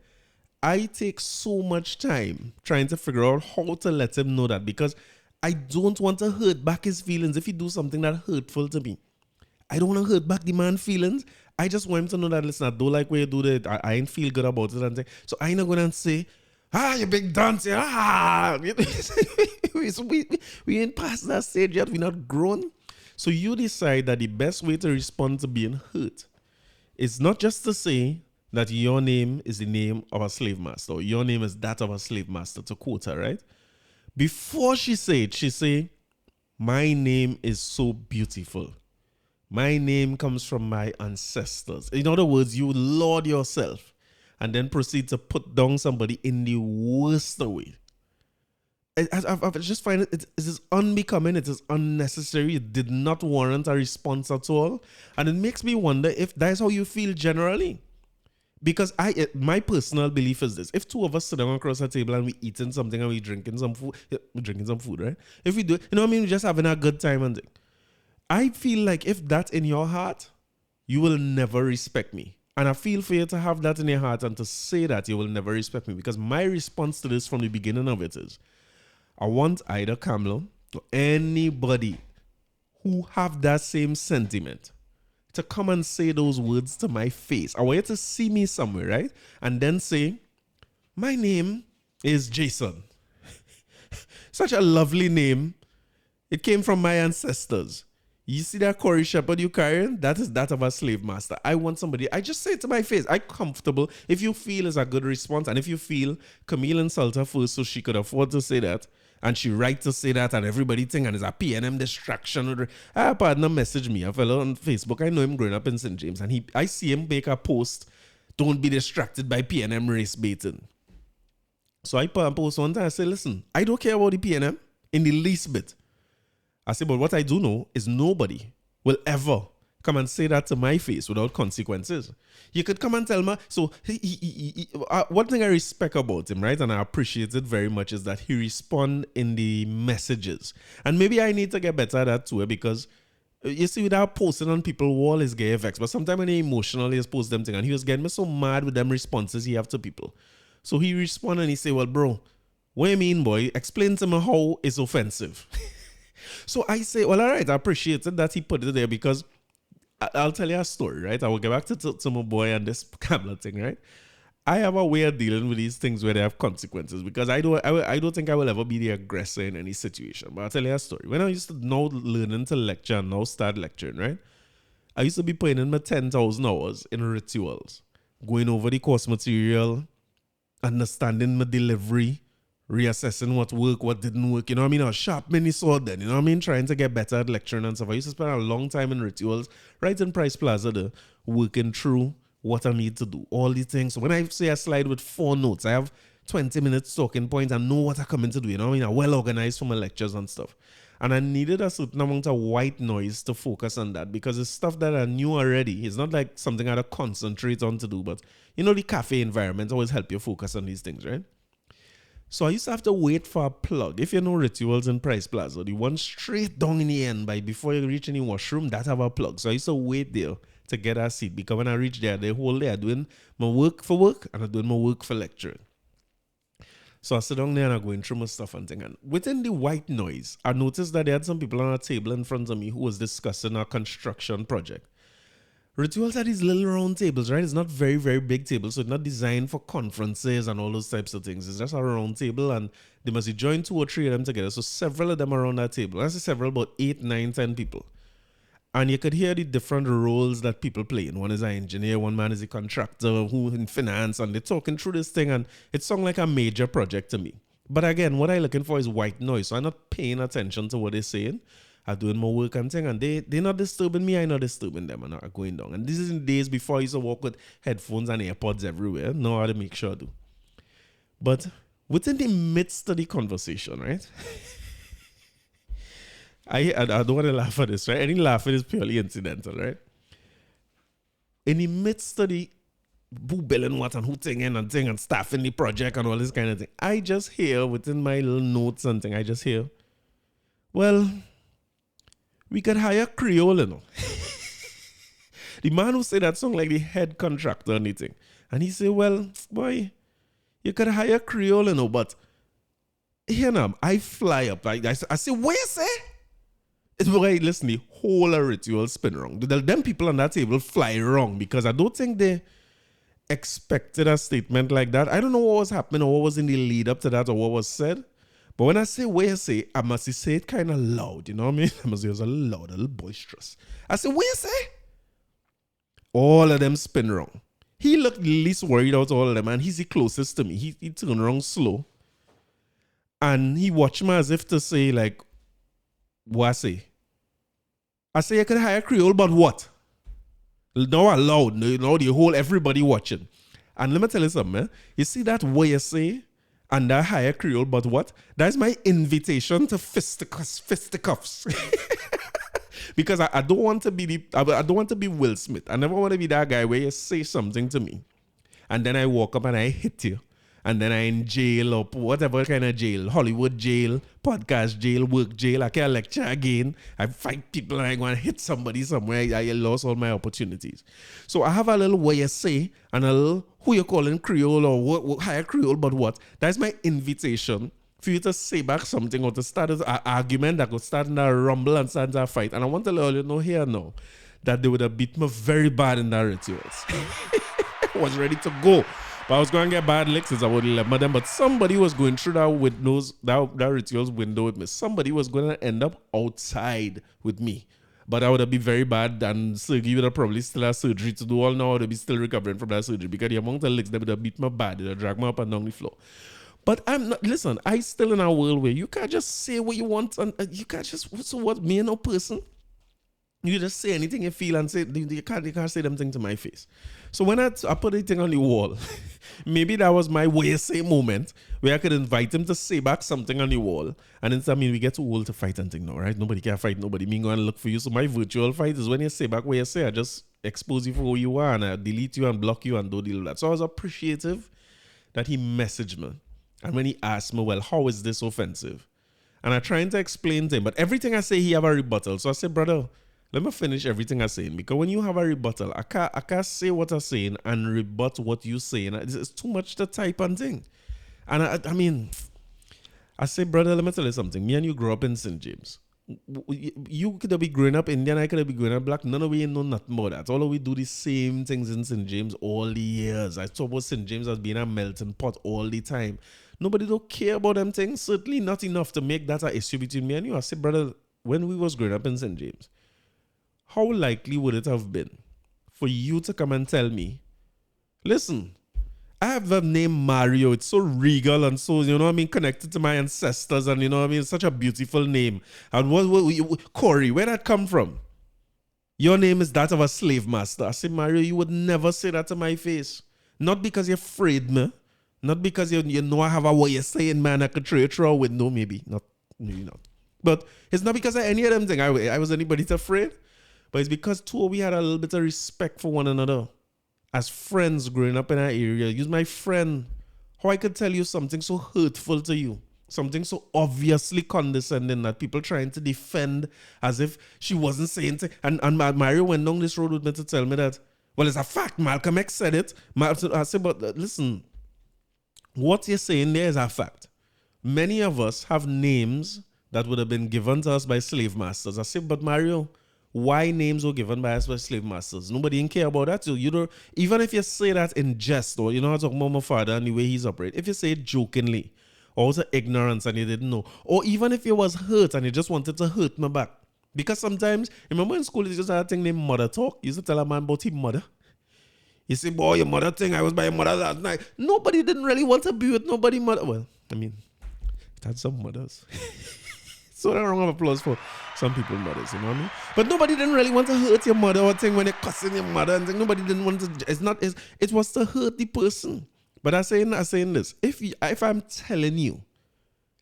I take so much time trying to figure out how to let him know that because I don't want to hurt back his feelings if he do something that hurtful to me. I don't want to hurt back the man's feelings. I just want him to know that, listen, I don't like where you do that. I ain't feel good about it. And so I ain't not going to say, you big dancer. We ain't past that stage yet. We're not grown. So you decide that the best way to respond to being hurt is not just to say that your name is the name of a slave master, or your name is that of a slave master, to quote her, right? Before she say it, she say, my name is so beautiful. My name comes from my ancestors. In other words, you laud yourself and then proceed to put down somebody in the worst way. I just find it is unbecoming, it is unnecessary, it did not warrant a response at all. And it makes me wonder if that's how you feel generally. Because my personal belief is this. If two of us sit down across a table and we eating something and we drinking some food, right? If we do, you know what I mean? We're just having a good time and thing. I feel like if that's in your heart, you will never respect me. And I feel for you to have that in your heart and to say that you will never respect me. Because my response to this from the beginning of it is, I want either Kamla or anybody who have that same sentiment to come and say those words to my face. I want you to see me somewhere, right? And then say, my name is Jason. Such a lovely name. It came from my ancestors. You see that Corey Shepherd you carrying? That is that of a slave master. I want somebody, I just say it to my face, I'm comfortable. If you feel it's a good response, and if you feel Camille insulted her first so she could afford to say that, and she right to say that, and everybody think and it's a PNM distraction. I have a partner message me, a fellow on Facebook, I know him growing up in St. James, and I see him make a post, don't be distracted by PNM race baiting. So I put a post one time, I say, listen, I don't care about the PNM in the least bit. I say, but what I do know is nobody will ever come and say that to my face without consequences. You could come and tell me. So one thing I respect about him, right, and I appreciate it very much, is that he responds in the messages. And maybe I need to get better at that too, because you see, without posting on people's wall is gay effects. But sometimes when he emotionally is post them things, and he was getting me so mad with them responses he have to people. So he respond and he say, well, bro, what you mean, boy? Explain to me how it's offensive. So I say, well, all right, I appreciate it that he put it there, because I'll tell you a story, right? I will get back to my boy and this camera thing, right? I have a way of dealing with these things where they have consequences, because I don't think I will ever be the aggressor in any situation. But I'll tell you a story. When I used to now learning to lecture and now start lecturing, right? I used to be putting in my 10,000 hours in rituals, going over the course material, understanding my delivery, reassessing what worked, what didn't work, you know what I mean? I was sharp mini sword then, you know what I mean? Trying to get better at lecturing and stuff. I used to spend a long time in rituals, right in Price Plaza, there, working through what I need to do, all these things. So when I say a slide with 4 notes, I have 20 minutes talking points and know what I'm coming to do, you know what I mean? I'm well organized for my lectures and stuff. And I needed a certain amount of white noise to focus on that, because it's stuff that I knew already. It's not like something I had to concentrate on to do, but you know, the cafe environment always help you focus on these things, right? So I used to have to wait for a plug. If you know rituals in Price Plaza, the one straight down in the end, before you reach any washroom, that have a plug. So I used to wait there to get a seat, because when I reach there, the whole day I'm doing my work for work and I'm doing my work for lecturing. So I sit down there and I'm going through my stuff and things. And within the white noise, I noticed that there had some people on a table in front of me who was discussing a construction project. Rituals are these little round tables, right? It's not very, very big tables, so it's not designed for conferences and all those types of things. It's just a round table, and they must be joined 2 or 3 of them together. So several of them around that table. I say several, about 8, 9, 10 people. And you could hear the different roles that people play. One is an engineer, one man is a contractor, who in finance, and they're talking through this thing, and it sounds like a major project to me. But again, what I'm looking for is white noise, so I'm not paying attention to what they're saying. I'm doing my work and thing, and they're not disturbing me, I'm not disturbing them, and I'm going down. And this is in days before I used to walk with headphones and AirPods everywhere. Now I have to make sure I do. But within the midst of the conversation, right? I don't want to laugh at this, right? Any laughing is purely incidental, right? In the midst of the who billing what and who thing and staffing the project and all this kind of thing, I just hear within my little notes and thing, I just hear, well, we could hire Creole, you know. The man who said that song like the head contractor or anything. And he said, well, boy, you could hire Creole, you know, but here now, I fly up. I say, what you say? It's why, listen, the whole ritual spin wrong. Them people on that table fly wrong, because I don't think they expected a statement like that. I don't know what was happening or what was in the lead up to that or what was said. But when I say what you say, I must say it kind of loud, you know what I mean? I must say it was a loud, a little boisterous. I say, what you say? All of them spin wrong. He looked least worried out of all of them, and he's the closest to me. He turned around slow. And he watched me as if to say, like, what I say? I say you could hire Creole, but what? Now loud, now the whole everybody watching. And let me tell you something, you see that what you say? And I hire Creole, but what? That's my invitation to fisticuffs. Because I don't want to be I don't want to be Will Smith. I never want to be that guy where you say something to me, and then I walk up and I hit you, and then I'm in jail or whatever kind of jail, Hollywood jail, podcast jail, work jail. I can't lecture again. I fight people and I go and hit somebody somewhere. I lost all my opportunities. So I have a little way you say and a little who you calling Creole or what higher Creole, but what? That's my invitation for you to say back something or to start an argument that could start in a rumble and start a fight. And I want to let you know here now that they would have beat me very bad in that rituals. I was ready to go. But I was going to get bad licks since I would let them. But somebody was going through that rituals window with me. Somebody was going to end up outside with me. But I would have been very bad, and Sergey would have probably still have surgery to do all now. I would have been still recovering from that surgery because the amount of licks that would have beat my bad, it would have dragged me up and down the floor. But I'm not, listen, I still in a world where you can't just say what you want, and you can't just, so what, me and no person? You just say anything you feel and say, you can't say them things to my face. So when I put a thing on the wall, maybe that was my way to say moment where I could invite him to say back something on the wall. And then, I mean, we get too old to fight and thing now, right? Nobody can fight nobody. Me going to look for you. So my virtual fight is when you say back what you say, I just expose you for who you are and I delete you and block you and don't deal with that. So I was appreciative that he messaged me. And when he asked me, well, how is this offensive? And I trying to explain to him, but everything I say, he have a rebuttal. So I said, brother, let me finish everything I'm saying. Because when you have a rebuttal, I can't say what I'm saying and rebut what you're saying. It's too much to type and thing. And I mean, I say, brother, let me tell you something. Me and you grew up in St. James. You could have been growing up Indian, I could have been growing up black. None of we know nothing about that. All of we do the same things in St. James all the years. I talk about St. James as being a melting pot all the time. Nobody don't care about them things. Certainly not enough to make that an issue between me and you. I say, brother, when we was growing up in St. James, how likely would it have been for you to come and tell me, listen, I have the name Mario. It's so regal and so, you know what I mean, connected to my ancestors and, you know what I mean, it's such a beautiful name. And Corey, where that come from? Your name is that of a slave master. I say, Mario, you would never say that to my face. Not because you're afraid me. Not because you know I have a way of saying, man, I could throw you through a window, maybe. Maybe not. But it's not because of any of them things. I was anybody afraid. But it's because two, we had a little bit of respect for one another. As friends growing up in that area, use my friend, how I could tell you something so hurtful to you, something so obviously condescending that people trying to defend as if she wasn't saying things. And Mario went down this road with me to tell me that, well, it's a fact, Malcolm X said it. I said, but listen, what you're saying there is a fact. Many of us have names that would have been given to us by slave masters. I said, but Mario, why names were given by us by slave masters? Nobody didn't care about that. So you don't, even if you say that in jest, or you know how to talk about my father and the way he's operated, if you say it jokingly, or also ignorance and you didn't know, or even if you was hurt and you just wanted to hurt me back. Because sometimes, remember in school, you just had a thing named mother talk. You used to tell a man about his mother. You say, boy, your mother thing, I was by your mother last night. Nobody didn't really want to be with nobody mother. Well, I mean, it had some mothers. So a round of applause for some people's mothers, you know what I mean? But nobody didn't really want to hurt your mother or thing when you're cussing your mother and thing. Nobody didn't want to, it was to hurt the person. But I'm saying this, if I'm telling you,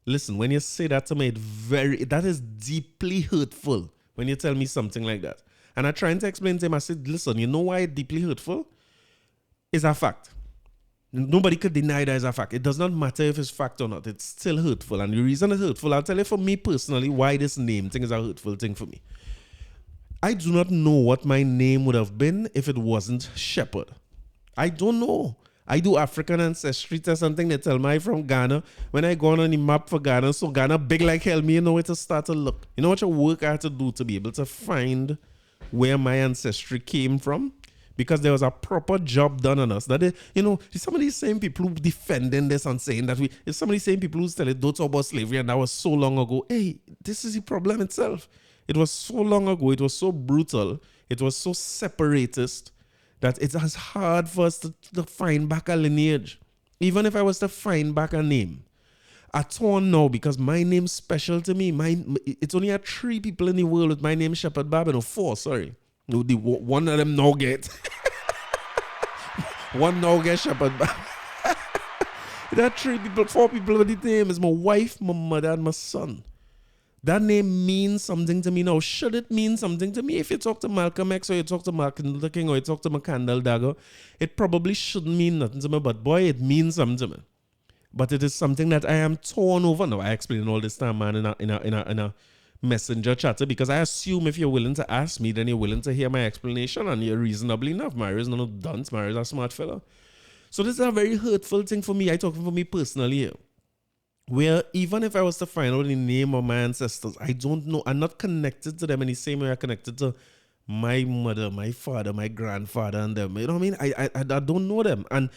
listen, when you say that to me, that is deeply hurtful when you tell me something like that. And I'm trying to explain to him, I said, listen, you know why it's deeply hurtful? It's a fact. Nobody could deny that as a fact. It does not matter if it's fact or not. It's still hurtful. And the reason it's hurtful, I'll tell you for me personally why this name thing is a hurtful thing for me. I do not know what my name would have been if it wasn't Shepherd. I don't know. I do African ancestry test and thing. They tell me I'm from Ghana. When I go on the map for Ghana, so Ghana big like hell, me, you know where to start to look. You know what your work I had to do to be able to find where my ancestry came from? Because there was a proper job done on us. That some of these same people who defending this and saying that it's some of these same people who tell it, don't talk about slavery, and that was so long ago. Hey, this is the problem itself. It was so long ago. It was so brutal. It was so separatist that it's as hard for us to find back a lineage. Even if I was to find back a name, I torn now because my name's special to me. It's only 3 people in the world with my name Shepherd Babin, or 4, sorry. No, one of them now get. One now get Shepherd Babin. There are 4 people with the name. It's my wife, my mother, and my son. That name means something to me now. Should it mean something to me? If you talk to Malcolm X or you talk to Martin Luther King or you talk to McCandle Dagger, it probably shouldn't mean nothing to me. But boy, it means something to me. But it is something that I am torn over. Now, I explained all this time, man, in a messenger chatter, because I assume if you're willing to ask me, then you're willing to hear my explanation, and you're reasonably enough. Mario is not a dunce. Mario is a smart fella. So this is a very hurtful thing for me. I talk for me personally here. Where even if I was to find out the name of my ancestors, I don't know. I'm not connected to them in the same way I'm connected to my mother, my father, my grandfather, and them. You know what I mean? I don't know them. And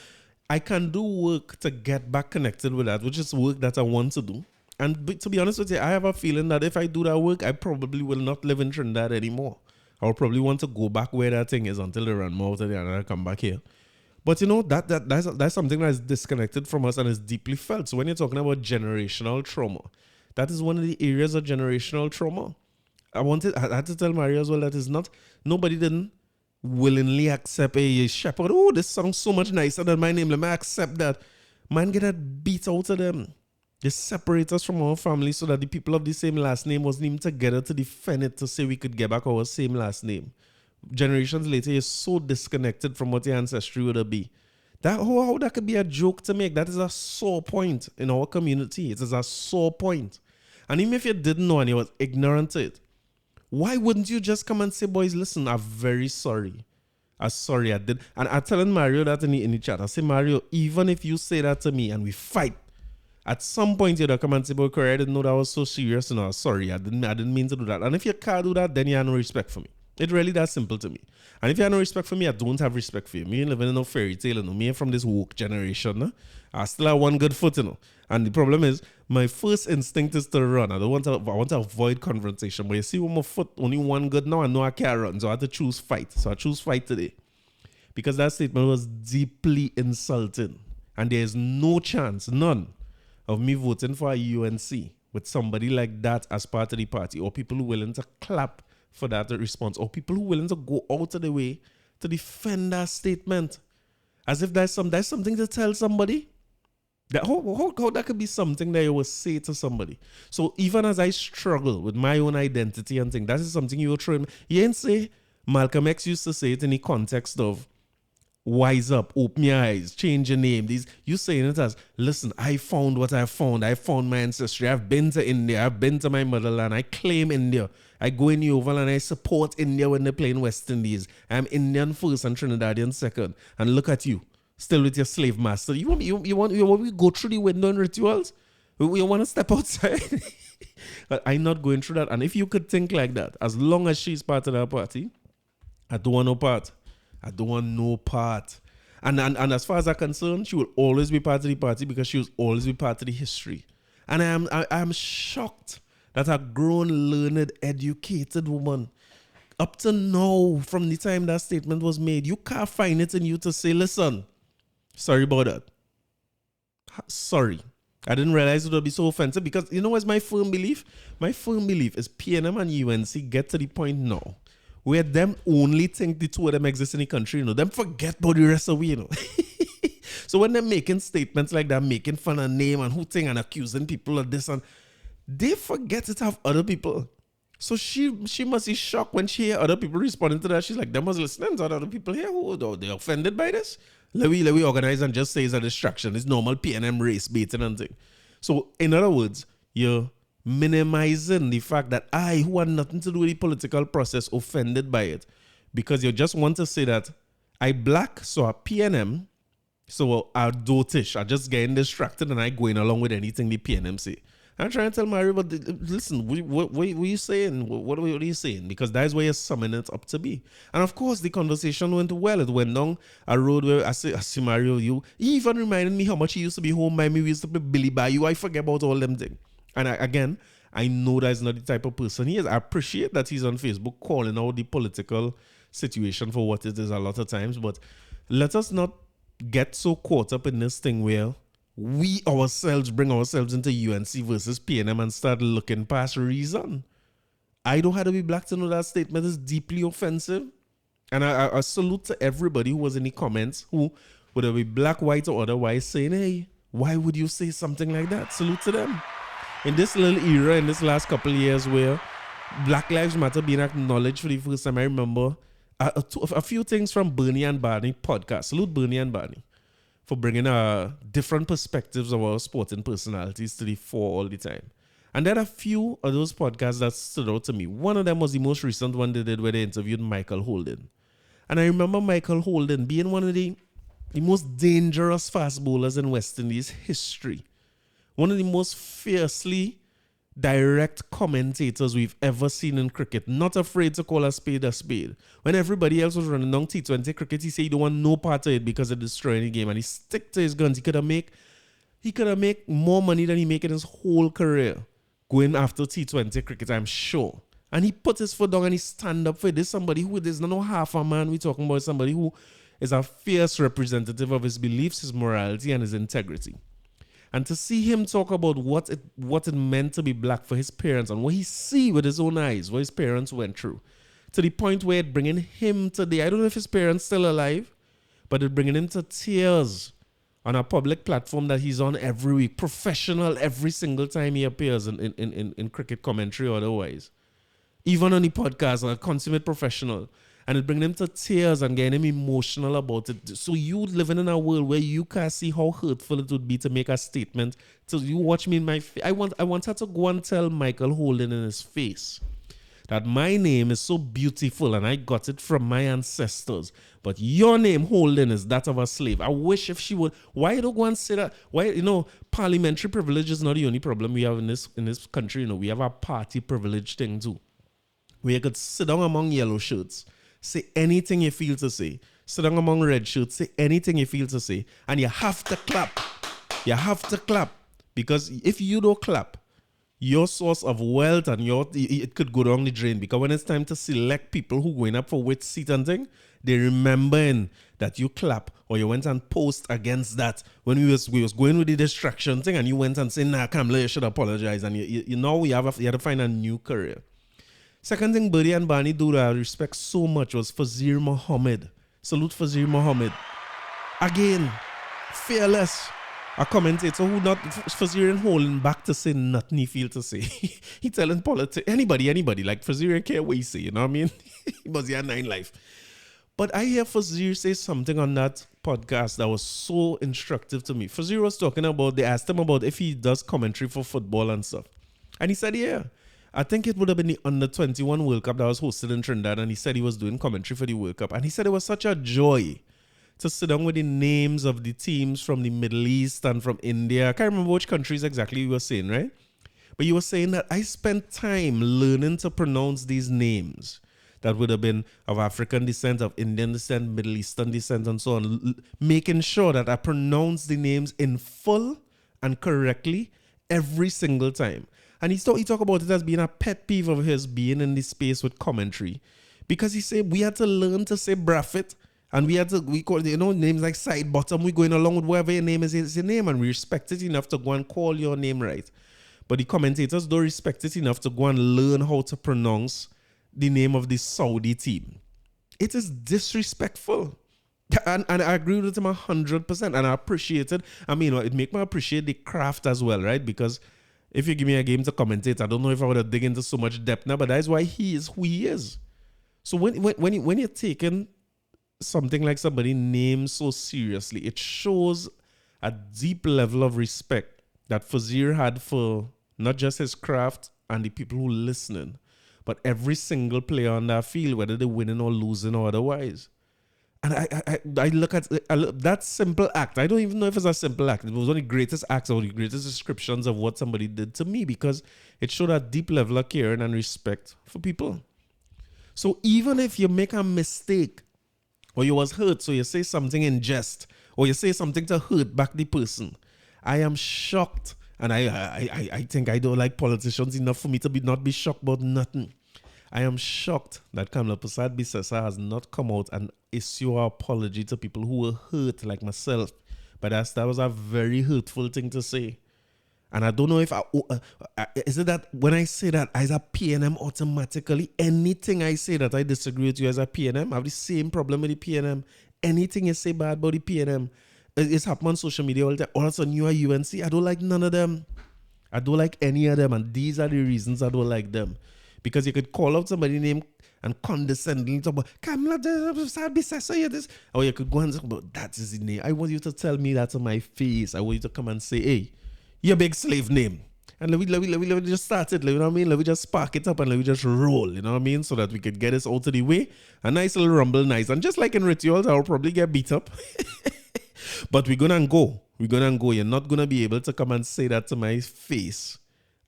I can do work to get back connected with that, which is work that I want to do. And to be honest with you, I have a feeling that if I do that work, I probably will not live in Trinidad anymore. I'll probably want to go back where that thing is until they run more out of there and I come back here. But you know, that's something that is disconnected from us and is deeply felt. So when you're talking about generational trauma, that is one of the areas of generational trauma. I had to tell Maria as well that is not, nobody didn't willingly accept a shepherd. Oh, this sounds so much nicer than my name. Let me accept that. Man get that beat out of them. They separate us from our family so that the people of the same last name wasn't even together to defend it to say we could get back our same last name. Generations later, you're so disconnected from what your ancestry would be. That how that could be a joke to make. That is a sore point in our community. It is a sore point. And even if you didn't know and you was ignorant to it, why wouldn't you just come and say, boys, listen, I'm very sorry. I'm sorry I did. And I'm telling Mario that in the chat. I say, Mario, even if you say that to me and we fight, at some point you'd come and say, boy, Corey, I didn't know that was so serious and I was sorry. I didn't mean to do that. And if you can't do that, then you have no respect for me. It's really that simple to me. And if you have no respect for me, I don't have respect for you. Me ain't living in no fairy tale, you know. Me ain't from this woke generation, no? I still have one good foot, you know. And the problem is, my first instinct is to run. I want to avoid confrontation. But you see, with my foot, only one good now, I know I can't run. So I have to choose fight. So I choose fight today. Because that statement was deeply insulting. And there is no chance, none, of me voting for a UNC with somebody like that as part of the party, or people who are willing to clap for that response, or people who are willing to go out of the way to defend that statement. As if there's something to tell somebody. That how that could be something that you will say to somebody. So even as I struggle with my own identity and things, that is something you will throw in. You ain't say, Malcolm X used to say it in the context of wise up, open your eyes, change your name. You saying it as, listen, I found what I found. I found my ancestry. I've been to India. I've been to my motherland. I claim India. I go in the Oval and I support India when they're playing West Indies. I'm Indian first and Trinidadian second. And look at you, still with your slave master. You want me to go through the window and rituals? We want to step outside? But I'm not going through that. And if you could think like that, as long as she's part of that party, I don't want no part. I don't want no part. And as far as I'm concerned, she will always be part of the party because she will always be part of the history. And I am shocked that a grown, learned, educated woman, up to now, from the time that statement was made, you can't find it in you to say, listen, sorry about that. Sorry. I didn't realize it would be so offensive because, you know what's my firm belief? My firm belief is PNM and UNC get to the point now where them only think the two of them exist in the country, you know. Them forget about the rest of we, you know. So when they're making statements like that, making fun of name and hooting and accusing people of this, and they forget to have other people. So she must be shocked when she hear other people responding to that. She's like, them was listening to other people here who they're offended by this. Let me organize and just say it's a distraction. It's normal PNM race baiting and thing. So in other words, you're minimizing the fact that I, who had nothing to do with the political process, offended by it. Because you just want to say that I black, so a PNM, so I dotish. I just getting distracted and I going along with anything the PNM say. I'm trying to tell Mario, but listen, what are you saying? What are you saying? Because that's where you're summing it up to be. And of course, the conversation went well. It went down a road where I see Mario, he even reminded me how much he used to be home by me. We used to play Billy Bayou. I forget about all them things. And I know that's not the type of person he is. I appreciate that he's on Facebook calling out the political situation for what it is a lot of times. But let us not get so caught up in this thing where we ourselves bring ourselves into UNC versus PNM and start looking past reason. I don't have to be black to know that statement is deeply offensive. And I salute to everybody who was in the comments who, whether it be black, white, or otherwise, saying, hey, why would you say something like that? Salute to them. In this little era, in this last couple of years where Black Lives Matter being acknowledged for the first time, I remember a few things from Bernie and Barney podcast. Salute Bernie and Barney for bringing different perspectives of our sporting personalities to the fore all the time. And there are a few of those podcasts that stood out to me. One of them was the most recent one they did where they interviewed Michael Holden. And I remember Michael Holden being one of the most dangerous fast bowlers in West Indies history. One of the most fiercely direct commentators we've ever seen in cricket. Not afraid to call a spade a spade. When everybody else was running down T20 cricket, he said he don't want no part of it because it destroying the game. And he stick to his guns. He could have made more money than he made in his whole career going after T20 cricket, I'm sure. And he put his foot down and he stand up for it. This somebody who is not half a man. We're talking about somebody who is a fierce representative of his beliefs, his morality, and his integrity. And to see him talk about what it meant to be black for his parents and what he see with his own eyes, what his parents went through, to the point where it bringing him today. I don't know if his parents still alive, but it bringing him to tears on a public platform that he's on every week, professional every single time he appears in cricket commentary or otherwise. Even on the podcast, a consummate professional. And it bringing him to tears and getting him emotional about it. So you living in a world where you can see how hurtful it would be to make a statement. So you watch me in my face. I want her to go and tell Michael Holden in his face that my name is so beautiful and I got it from my ancestors. But your name, Holden, is that of a slave. I wish if she would. Why don't go and say that? Why, parliamentary privilege is not the only problem we have in this country. We have a party privilege thing too. Where you could sit down among yellow shirts, say anything you feel to say. Sit down among red shirts, say anything you feel to say. And you have to clap. You have to clap. Because if you don't clap, your source of wealth and it could go down the drain. Because when it's time to select people who going up for which seat and thing, they remembering that you clap or you went and post against that when we was going with the distraction thing and you went and say, nah, Kamala, you should apologize. And you had to find a new career. Second thing Birdie and Barney do that I respect so much was Fazir Muhammad. Salute Fazir Muhammad. Again, fearless. A commentator who not Fazir and holding back to say nothing he feel to say. He telling politics, anybody, like Fazir care what he say, you know what I mean? He must have 9 life. But I hear Fazir say something on that podcast that was so instructive to me. Fazir was talking about, they asked him about if he does commentary for football and stuff. And he said, yeah. I think it would have been the Under-21 World Cup that was hosted in Trinidad, and he said he was doing commentary for the World Cup. And he said it was such a joy to sit down with the names of the teams from the Middle East and from India. I can't remember which countries exactly you were saying, right? But you were saying that I spent time learning to pronounce these names that would have been of African descent, of Indian descent, Middle Eastern descent, and so on, making sure that I pronounce the names in full and correctly every single time. And he talk about it as being a pet peeve of his being in this space with commentary. Because he said we had to learn to say Braffet. And we call names like side bottom. We're going along with whatever your name is your name. And we respect it enough to go and call your name right. But the commentators don't respect it enough to go and learn how to pronounce the name of the Saudi team. It is disrespectful. And I agree with him 100%. And I appreciate it. I mean, it make me appreciate the craft as well, right? Because if you give me a game to commentate, I don't know if I would have dig into so much depth now, but that is why he is who he is. So when you're taking something like somebody's name so seriously, it shows a deep level of respect that Fazir had for not just his craft and the people who listening, but every single player on that field, whether they're winning or losing or otherwise. And I look at that simple act. I don't even know if it's a simple act. It was one of the greatest acts or the greatest descriptions of what somebody did to me because it showed a deep level of care and respect for people. So even if you make a mistake or you was hurt, so you say something in jest or you say something to hurt back the person, I am shocked. And I think I don't like politicians enough for me to not be shocked about nothing. I am shocked that Kamala Prasad Bisesa has not come out and issue an apology to people who were hurt like myself. But that was a very hurtful thing to say. And I don't know if is it that when I say that as a PNM automatically, anything I say that I disagree with you as a PNM, I have the same problem with the PNM. Anything you say bad about the PNM, it's happening on social media all the time. All of a sudden you are UNC. I don't like none of them. I don't like any of them. And these are the reasons I don't like them. Because you could call out somebody's name and condescendingly talk about Kamala Bisesa, this. Or you could go and talk about that is the name. I want you to tell me that to my face. I want you to come and say, hey, your big slave name. And let me just start it, you know what I mean? Let me just spark it up and let me just roll, you know what I mean? So that we could get this out of the way. A nice little rumble, nice. And just like in rituals, I'll probably get beat up. But we're gonna go. You're not gonna be able to come and say that to my face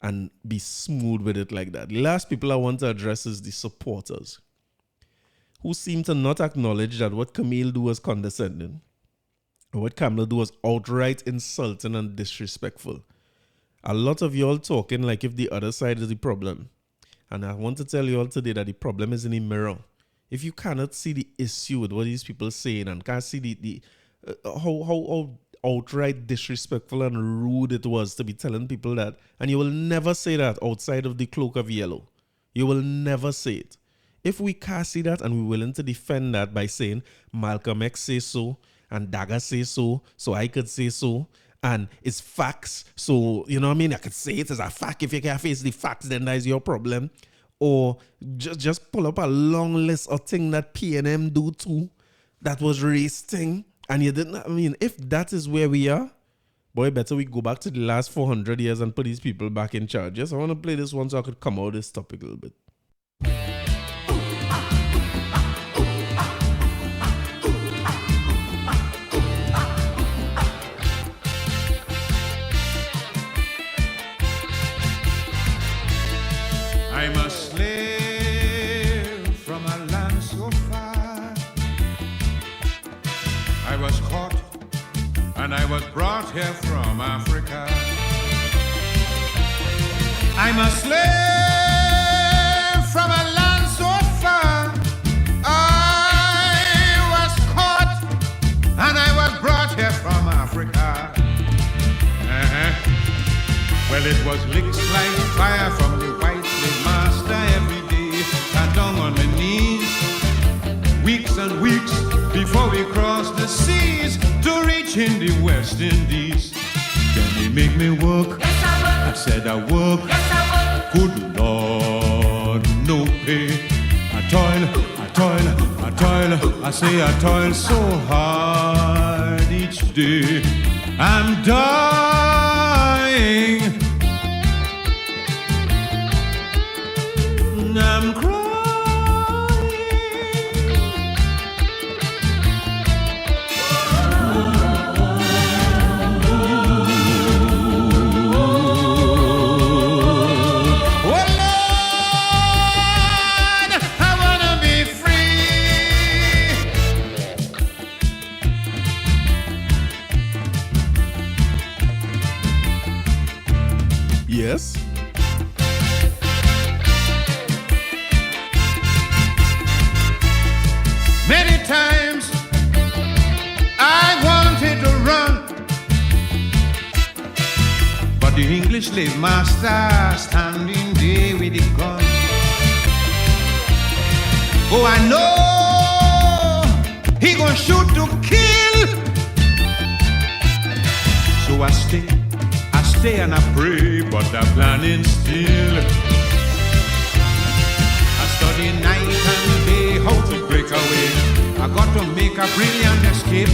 and be smooth with it like that. The last people I want to address is the supporters who seem to not acknowledge that what Camille do was condescending. What Kamla do was outright insulting and disrespectful. A lot of y'all talking like if the other side is the problem. And I want to tell you all today that the problem is in the mirror. If you cannot see the issue with what these people saying and can't see how outright disrespectful and rude it was to be telling people that, and you will never say that outside of the cloak of yellow. You will never say it. If we can't see that and we're willing to defend that by saying Malcolm X say so and Dagger say so, so I could say so, and it's facts, so you know what I mean? I could say it as a fact. If you can't face the facts, then that's your problem. Or just pull up a long list of things that PNM do too, that was race thing, and you didn't. I mean, if that is where we are, boy, better we go back to the last 400 years and put these people back in charge. Yes, I want to play this one so I could come out of this topic a little bit. I'm a slave from a land so far. I was caught and I was brought here from Africa. I'm a slave from a land so far. I was caught and I was brought here from Africa. Well, it was licks like fire from the white slave master every day. Sat down on my knees, weeks and weeks before we crossed the seas to reach in the West Indies. Then they make me work. Yes, I said I work. Yes, I work. Good Lord, no pay. I toil, I toil, I toil. I say I toil so hard each day. I'm dying. I'm crying. Yes. Many times I wanted to run, but the English slave master standing there with his gun. Oh, I know he gonna shoot to kill. So I stay and I pray, but I'm planning still. I study night and day how to break away. I got to make a brilliant escape.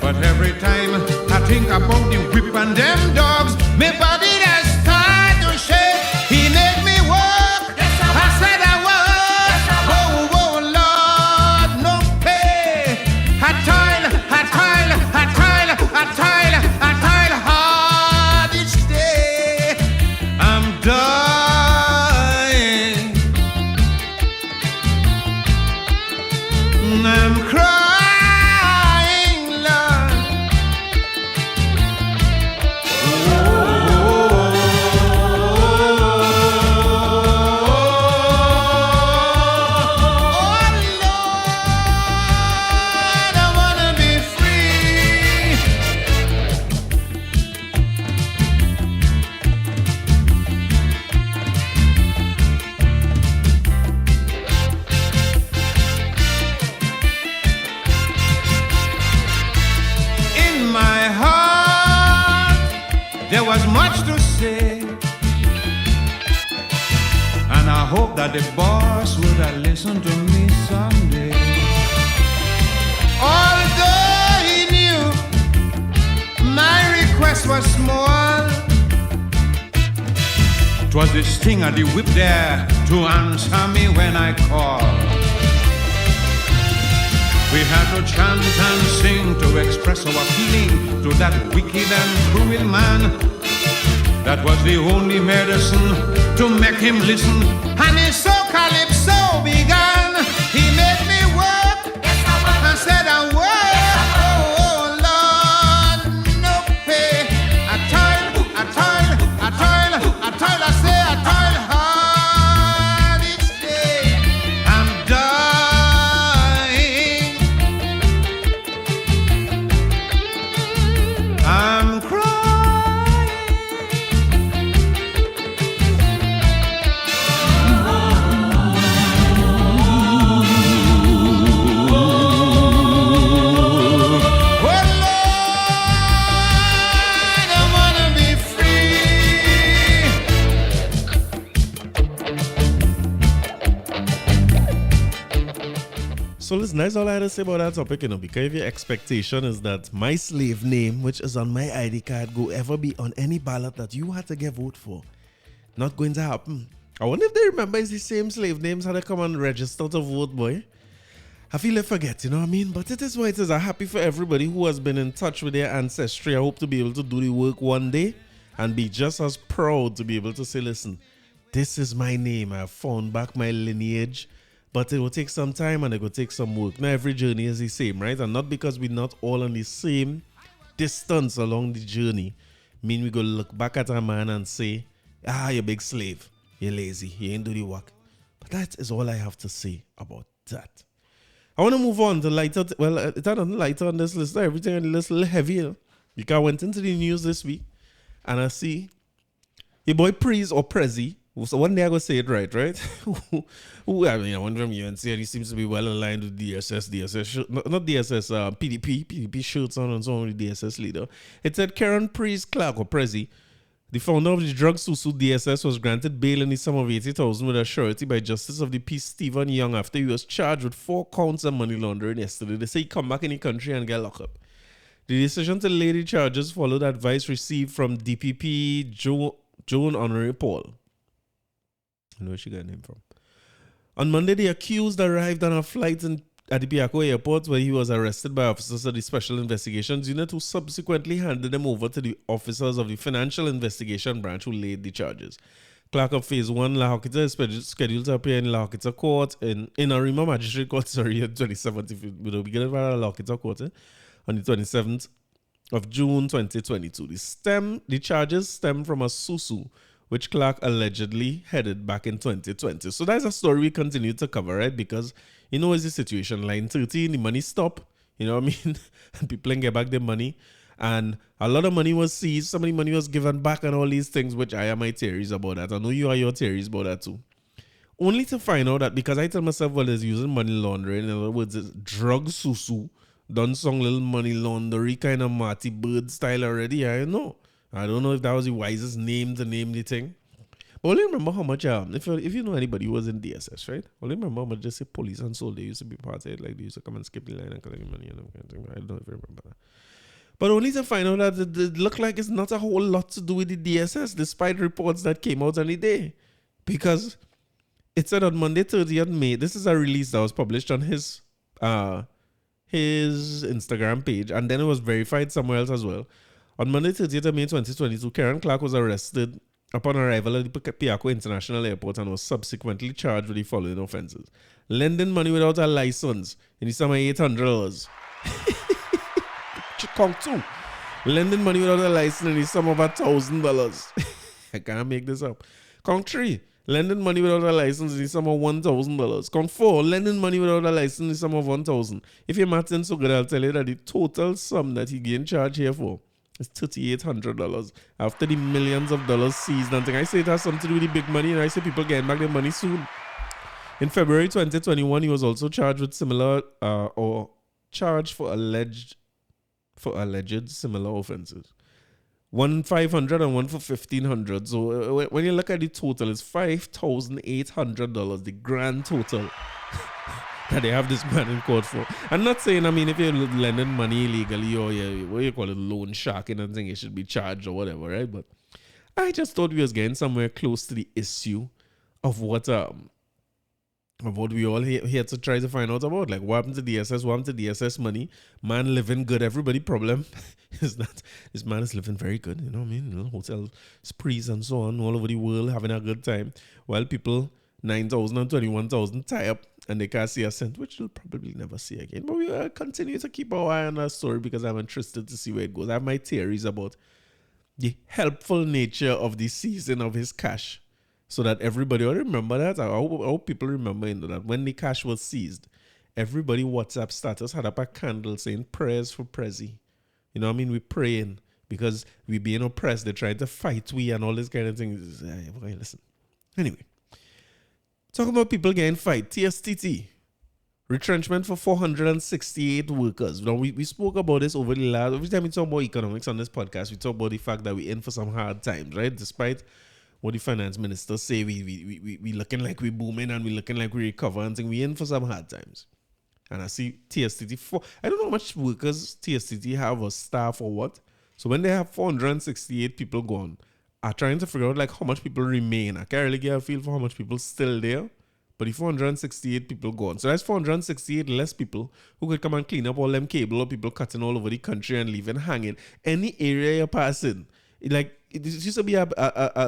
But every time I think about the whip and them dogs, my body does start to shake. He made me work. Yes, I said I work. Yes, oh, oh, Lord, no pay. I toil, I toil, I toil, I toil, I toil hard each day. I'm dying. I'm crying, Lord. Lord, I wanna be free. In my heart, there was much to say, and I hope that the boss would have listened to me someday. Although he knew my request was small, 'twas the sting of the whip there to answer me when I called. We had to chant and sing to express our feeling to that wicked and cruel man. That was the only medicine to make him listen. And his calypso began. He made me work. Yes, I said I work. Yes, I work. Oh, So listen, that's all I had to say about that topic, because if your expectation is that my slave name, which is on my ID card, go ever be on any ballot that you had to get vote for, not going to happen. I wonder if they remember it's the same slave names how they come and register to vote, boy. I feel they forget, you know what I mean? But it is what it is. I'm happy for everybody who has been in touch with their ancestry. I hope to be able to do the work one day and be just as proud to be able to say, listen, this is my name. I have found back my lineage. But it will take some time and it will take some work. Not every journey is the same, right? And not because we're not all on the same distance along the journey, mean we go look back at a man and say, you big slave, you're lazy, you ain't do the work. But that is all I have to say about that. I want to move on to lighter, it's not lighter on this list, everything on the list a little heavier. Because I went into the news this week and I see your boy Preez or Prezi. So one day I go say it right? I mean, one from UNC, and he seems to be well aligned with DSS, not DSS, PDP shirts on and so on with the DSS leader. It said Karen Preez Clark or Prezi, the founder of the drug susu DSS, was granted bail in the sum of $80,000 with a surety by Justice of the Peace Stephen Young after he was charged with 4 counts of money laundering yesterday. They say he come back in the country and get locked up. The decision to lay the charges followed advice received from DPP Joan Honoré Paul. I know where she got her name from. On Monday, the accused arrived on a flight at the Piaco airport where he was arrested by officers of the Special Investigations Unit who subsequently handed him over to the officers of the Financial Investigation Branch who laid the charges. Clark of Phase 1, La Hoquita is scheduled to appear in La Hoquita Court in Arima Magistrate Court, on 27th, with the beginning of La Hoquita Court, on the 27th of June 2022. The charges stem from a susu which Clark allegedly headed back in 2020. So that's a story we continue to cover, right? Because, is the situation. Line 13, the money stop, you know what I mean? And people can get back their money. And a lot of money was seized. Some of the money was given back and all these things, which I have my theories about that. I know you have your theories about that too. Only to find out that because I tell myself, well, it's using money laundering. In other words, it's drug susu. Done some little money laundering kind of Marty Bird style already. I know. I don't know if that was the wisest name to name the thing. But only remember how much, if you know anybody who was in DSS, right? Only remember how much just say police and soldier used to be part of it. Like they used to come and skip the line and collect money and everything. I don't know if you remember that. But only to find out that it looked like it's not a whole lot to do with the DSS, despite reports that came out on the day. Because it said on Monday, 30th May, this is a release that was published on his Instagram page, and then it was verified somewhere else as well. On Monday, 30th of May 2022, Karen Clark was arrested upon arrival at the Piaco International Airport and was subsequently charged with the following offenses. Lending money without a license in the sum of $800. Count 2. Lending money without a license in the sum of $1,000. I can't make this up. Count 3. Lending money without a license in the sum of $1,000. Count 4. Lending money without a license in the sum of $1,000. If your math isn't so good, I'll tell you that the total sum that he gained charge here for is $3,800 after the millions of dollars seized and thing. I say it has something to do with the big money, and I say people getting back their money soon. In February 2021, he was also charged with similar or charged for alleged similar offenses. One $500 and one for $1,500. So when you look at the total, it's $5,800, the grand total that they have this man in court for. I'm not saying, if you're lending money illegally or what you call it, loan sharking and thing, it should be charged or whatever, right? But I just thought we was getting somewhere close to the issue of what we all here to try to find out about. Like, what happened to DSS? What happened to DSS money? Man living good. Everybody problem is that this man is living very good. You know what I mean? Hotel sprees and so on all over the world, having a good time. While people 9,000 and 21,000 tie up and they can't see a cent, which they'll probably never see again. But we will continue to keep our eye on that story because I'm interested to see where it goes. I have my theories about the helpful nature of the seizing of his cash. So that everybody will remember that. I hope people remember that when the cash was seized, everybody WhatsApp status had up a candle saying prayers for Prezi. You know what I mean? We're praying because we're being oppressed. They're trying to fight we and all this kind of things. Okay, listen. Anyway, talking about people getting fight. TSTT. Retrenchment for 468 workers. Now, we spoke about this over the last... Every time we talk about economics on this podcast, we talk about the fact that we're in for some hard times, right? Despite what the finance minister say, we looking like we booming and we looking like we recover and think we in for some hard times. And I see TSTT I don't know how much workers TSTT have or staff or what. So when they have 468 people gone, I'm trying to figure out like how much people remain. I can't really get a feel for how much people still there. But the 468 people gone. So that's 468 less people who could come and clean up all them cable or people cutting all over the country and leaving hanging. Any area you're passing. It used to be a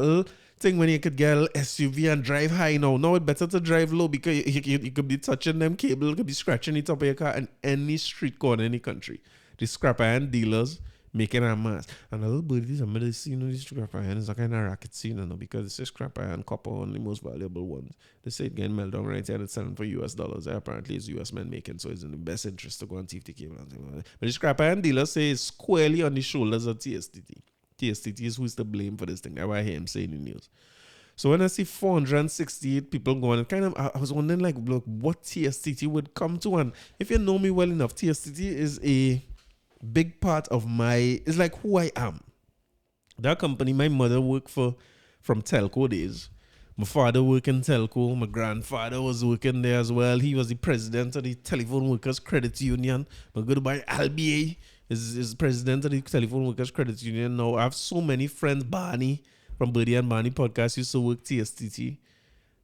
little thing when you could get a little SUV and drive high now. Now it's better to drive low because you could be touching them cable, you could be scratching the top of your car in any street corner in the country. The scrap iron dealers making a mess. And a little birdie, somebody see these scrap iron is a kind of racket scene, because it's a scrap iron, copper on the most valuable ones. They say it getting melted down right here and it's selling for US dollars. Apparently it's US men making, so it's in the best interest to go and thief the cable. But the scrap iron dealers say it's squarely on the shoulders of TSTT. TSTT is who's to blame for this thing. That's why I hear him saying in the news. So when I see 468 people going, I was wondering like, look, what TSTT would come to. And if you know me well enough, TSTT is a big part of it's like who I am. That company, my mother worked for from telco days. My father worked in telco. My grandfather was working there as well. He was the president of the Telephone Workers Credit Union. My good boy Albier is president of the Telephone Workers Credit Union now. I have so many friends. Barney from Birdie and Barney podcast used to work TSTT.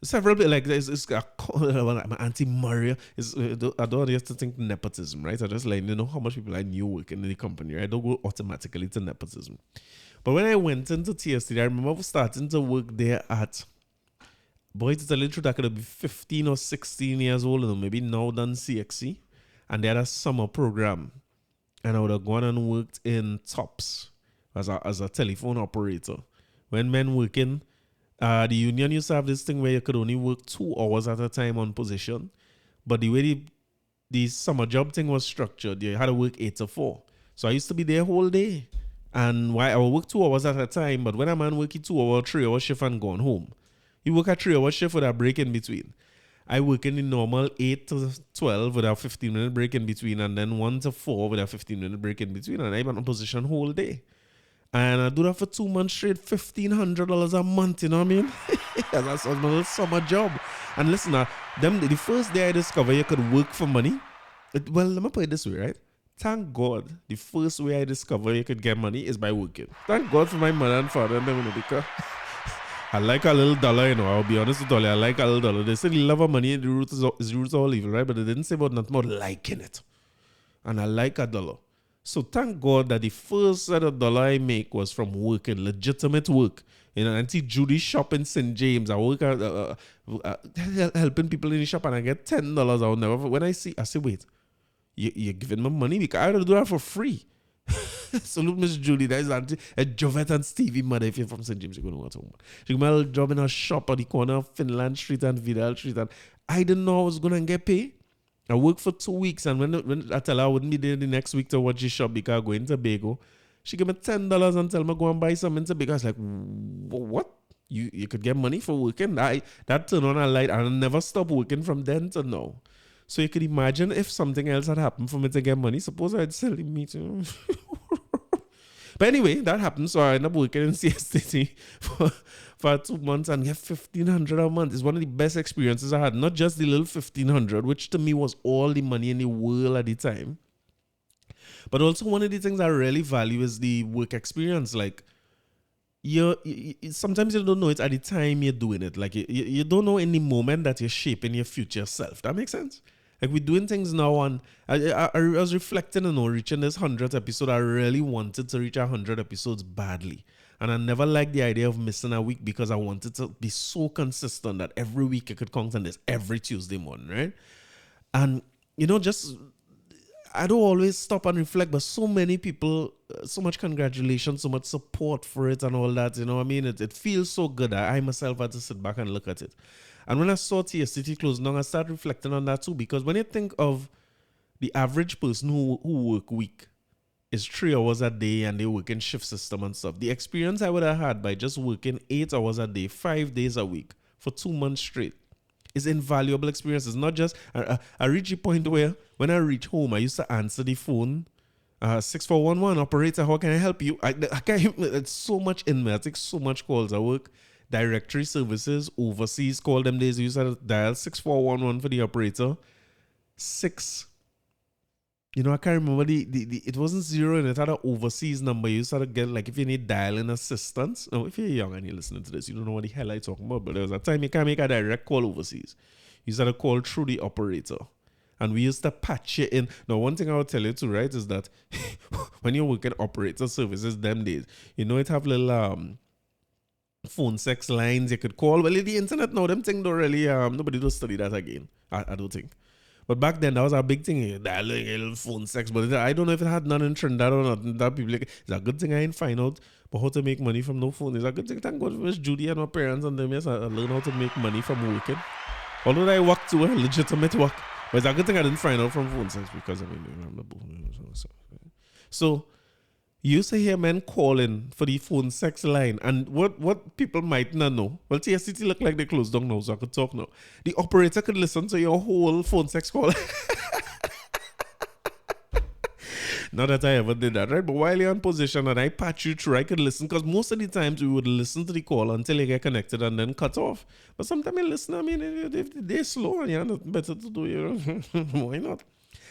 Several like my auntie Maria is. I don't have to think nepotism, right? I just like how much people I knew working in the company. Right? I don't go automatically to nepotism. But when I went into TSTT, I remember starting to work there at. Boy, to tell you the truth, I could have been 15 or 16 years old, maybe now done CXC, and they had a summer program, and I would have gone and worked in Tops as a telephone operator. When men working. The union used to have this thing where you could only work 2 hours at a time on position. But the way the summer job thing was structured, you had to work 8 to 4. So I used to be there whole day. And why I would work 2 hours at a time, but when a man working 2 hour, 3 hour shift and gone home, you work a 3 hour shift with a break in between. I work in the normal 8 to 12 with a 15-minute break in between, and then 1 to 4 with a 15-minute break in between, and I'm on position whole day. And I do that for 2 months straight, $1,500 a month, you know what I mean? That's my little summer job. And listen, the first day I discovered you could work for money, well, let me put it this way, right? Thank God, the first way I discovered you could get money is by working. Thank God for my mother and father, because I like a little dollar, I'll be honest with you, I like a little dollar. They say the love of money is the root of all evil, right? But they didn't say about nothing about liking it. And I like a dollar. So thank God that the first set of dollar I make was from working, legitimate work. Auntie Judy's shop in St. James. I work helping people in the shop and I get $10. I'll never. When I say, wait, you're giving me money because I don't do that for free. Salute Miss Judy. That is Auntie Jovette and Stevie mother. If you're from St. James, you're going to want to home. She got my little job in a shop at the corner of Finland Street and Vidal Street, and I didn't know I was going to get paid. I worked for 2 weeks, and when I tell her I wouldn't be there the next week to watch the shop because I'm going to Tobago, she gave me $10 and tell me go and buy something in Tobago. I was like, what? You could get money for working? That turned on a light, and I never stopped working from then to now. So you could imagine if something else had happened for me to get money. Suppose I'd sell the meat. But anyway, that happened. So I ended up working in CSTT for 2 months and get $1,500 a month. It's one of the best experiences I had. Not just the little $1,500, which to me was all the money in the world at the time. But also one of the things I really value is the work experience. Like, sometimes you don't know it at the time you're doing it. Like, you don't know in the moment that you're shaping your future self. That makes sense? Like, we're doing things now, and I was reflecting on reaching this 100th episode. I really wanted to reach 100 episodes badly. And I never liked the idea of missing a week because I wanted to be so consistent that every week I could count on this every Tuesday morning, right? And, I don't always stop and reflect, but so many people, so much congratulations, so much support for it and all that, It feels so good. I myself had to sit back and look at it. And when I saw TSTT closing down, I started reflecting on that too, because when you think of the average person who work week is 3 hours a day and they work in shift system and stuff, the experience I would have had by just working 8 hours a day, 5 days a week for 2 months straight is invaluable experience. It's not just, I reached a point where when I reach home, I used to answer the phone, 6411, operator, how can I help you? I can't, it's so much in me. I take so much calls. I work directory services, overseas call them days. You used to dial 6411 for the operator, 6 You know, I can't remember it wasn't zero and it had an overseas number. You sort of get like if you need dialing assistance. No, if you're young and you're listening to this, you don't know what the hell I'm talking about. But there was a time you can't make a direct call overseas. You sort of call through the operator. And we used to patch you in. Now, one thing I will tell you too, right, is that when you're working operator services them days, you know it have little phone sex lines you could call. Well, in the internet now, them thing don't really nobody does study that again. I don't think. But back then, that was a big thing. Dialing a little phone sex. But I don't know if it had none in Trinidad or not. That people like, it's a good thing I didn't find out. But how to make money from no phone is a good thing. Thank God for Miss Judy and my parents and them. Yes, I learned how to make money from working. Although I work too, legitimate work. But it's a good thing I didn't find out from phone sex because I mean, I'm not so you used to hear men calling for the phone sex line, and what people might not know. Well, TSCT look like they closed down now, so I could talk now. The operator could listen to your whole phone sex call. Not that I ever did that, right? But while you're in position and I patch you through, I could listen because most of the times we would listen to the call until you get connected and then cut off. But sometimes you listen, I mean, if they're slow and you're not better to do, you know, why not?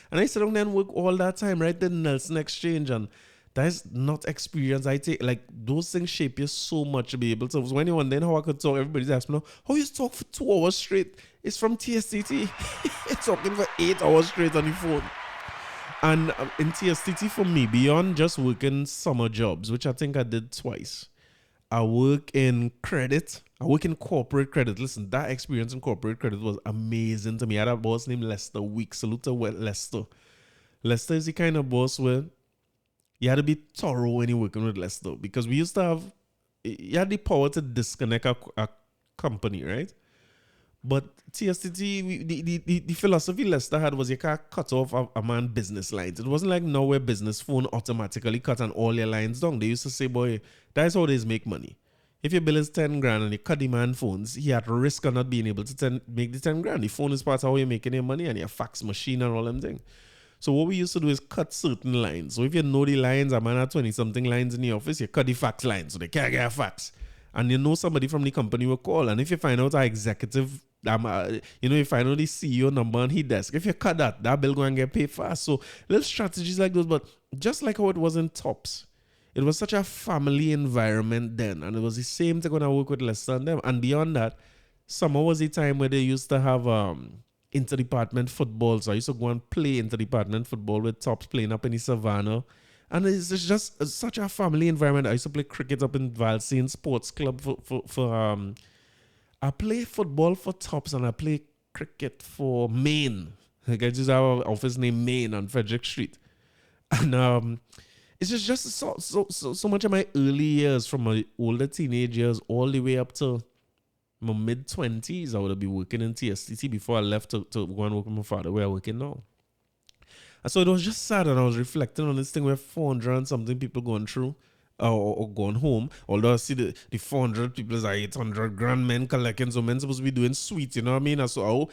And I sit down there and work all that time, right? The Nelson Exchange, and that is not experience. I take like those things shape you so much to be able to. So when you wonder how I could talk, everybody's asking me, how you talk for 2 hours straight? It's from TSTT. It's talking for 8 hours straight on the phone. And in TSTT for me, beyond just working summer jobs, which I think I did twice, I work in credit. I work in corporate credit. Listen, that experience in corporate credit was amazing to me. I had a boss named Lester Week. Salute to Lester. Lester is the kind of boss where you had to be thorough when you're working with Lester because we used to have, you had the power to disconnect a company, right? But TSTT, the philosophy Lester had was you can't cut off a man business lines. It wasn't like now where business phone automatically cut and all your lines down. They used to say, boy, that's how they make money. If your bill is 10 grand and you cut the man phones, he had risk of not being able to make the 10 grand. The phone is part of how you're making your money and your fax machine and all them things. So what we used to do is cut certain lines. So if you know the lines, a man had 20-something lines in the office, you cut the fax lines so they can't get a fax. And you know somebody from the company will call. And if you find out our executive, you find out the CEO number on his desk, if you cut that bill going to get paid fast. So little strategies like those. But just like how it was in Tops, it was such a family environment then. And it was the same thing when I work with Lester and them. And beyond that, summer was the time where they used to have interdepartment football. So I used to go and play interdepartment football with Tops playing up in the Savannah. And it's just such a family environment. I used to play cricket up in Valsine Sports Club for I play football for Tops and I play cricket for Maine. Like I just have an office named Maine on Frederick Street. And it's just so much of my early years, from my older teenage years all the way up to my mid-20s, I would have been working in TSTT before I left to go and work with my father where I'm working now. And so it was just sad, and I was reflecting on this thing where 400 and something people going through or going home. Although I see the 400 people is 800 grand men collecting, so men supposed to be doing sweet, you know what I mean? And so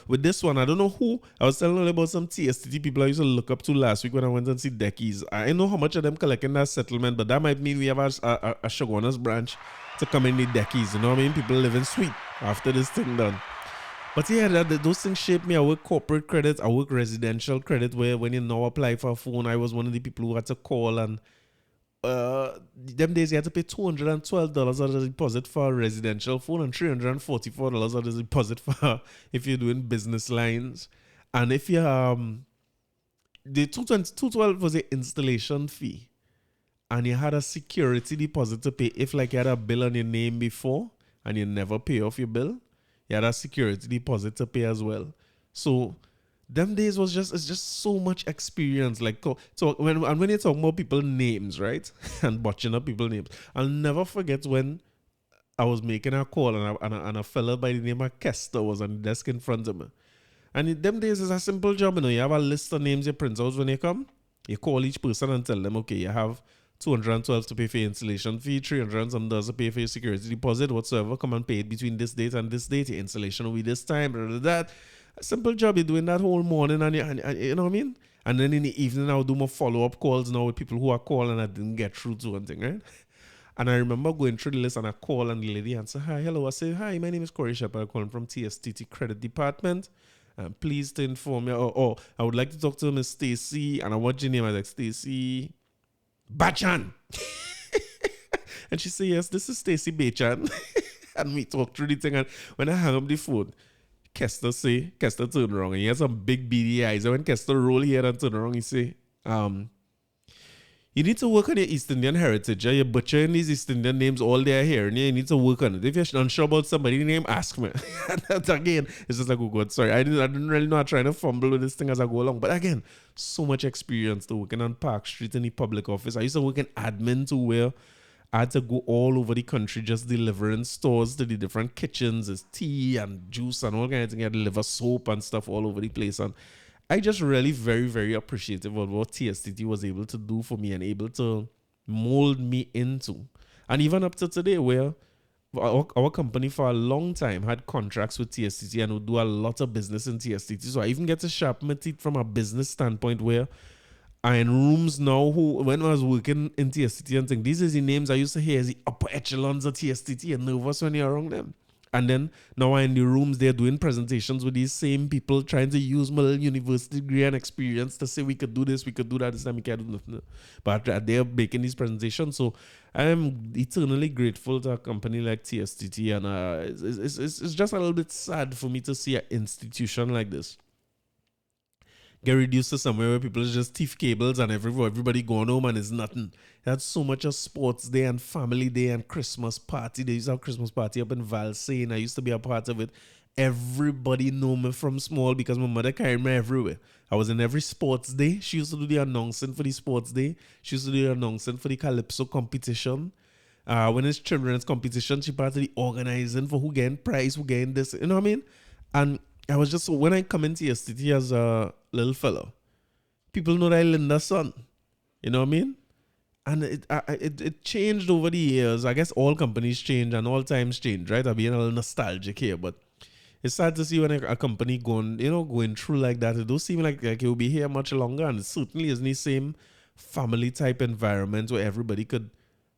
with this one, I don't know who. I was telling you about some TSTT people I used to look up to last week when I went and see Deckies. I know how much of them collecting that settlement, but that might mean we have a Shogunas branch to come in the Deckies, you know what I mean? People living sweet after this thing done. But yeah, those things shaped me. I work corporate credit. I work residential credit, where when you now apply for a phone, I was one of the people who had to call, and them days you had to pay $212 as a deposit for a residential phone and $344 as a deposit for if you're doing business lines. And if you the $212 was the installation fee, and you had a security deposit to pay if like you had a bill on your name before and you never pay off your bill. You had a security deposit to pay as well. So them days it's just so much experience. Like, so when you talk about people's names, right, and botching up people's names, I'll never forget when I was making a call and a fella by the name of Kester was on the desk in front of me. And in them days it's a simple job, you know. You have a list of names you print out when you come. You call each person and tell them, okay, you have $212 to pay for your installation fee, $300 and some dollars to pay for your security deposit, whatsoever. Come and pay it between this date and this date. Your installation will be this time, blah, blah, blah. A simple job. You're doing that whole morning, and you know what I mean? And then in the evening, I'll do more follow-up calls now with people who are calling I didn't get through to one thing, right? And I remember going through the list, and I call and the lady answer, hi, hello. I say, hi, my name is Corey Shepard. I'm calling from TSTT Credit Department. I'm pleased to inform you. Oh, I would like to talk to Miss Stacy, and I want your name. I was like, Stacy Bachan. And she said, yes, this is Stacy Bachan. And we talked through the thing. And when I hung up the phone, Kester turned around. And he had some big beady eyes. And when Kester rolled here and turned around, he say, you need to work on your East Indian heritage. You're butchering these East Indian names all day here. And you need to work on it. If you're unsure about somebody's name, ask me. And again, it's just like, oh God, sorry. I didn't really know I'm trying to fumble with this thing as I go along. But again, so much experience to working on Park Street in the public office. I used to work in admin to where I had to go all over the country just delivering stores to the different kitchens. There's tea and juice and all kinds of things. I deliver soap and stuff all over the place. And I just really very, very appreciative of what TSTT was able to do for me and able to mold me into. And even up to today, where our company for a long time had contracts with TSTT and would do a lot of business in TSTT. So I even get to sharpen my teeth from a business standpoint where I in rooms now who, when I was working in TSTT and things, these are the names I used to hear as the upper echelons of TSTT and nervous when you're around them. And then now I'm in the rooms, they're doing presentations with these same people, trying to use my little university degree and experience to say we could do this, we could do that, this time we can't do nothing. But they're making these presentations. So I am eternally grateful to a company like TSTT. And it's just a little bit sad for me to see an institution like this get reduced to somewhere where people just thief cables and everybody going home and it's nothing. They had so much of sports day and family day and Christmas party. They used to have Christmas party up in Valsay. I used to be a part of it. Everybody know me from small because my mother carried me everywhere. I was in every sports day. She used to do the announcing for the sports day. She used to do the announcing for the Calypso competition. When it's children's competition, she part of the organizing for who getting prize, who getting this. You know what I mean? And I was just, when I come into STT as a little fellow, people know that I Linda's son. You know what I mean? And it changed over the years. I guess all companies change and all times change, right? I'm being a little nostalgic here, but it's sad to see when a company going through like that. It does seem like it will be here much longer, and it certainly isn't the same family type environment where everybody could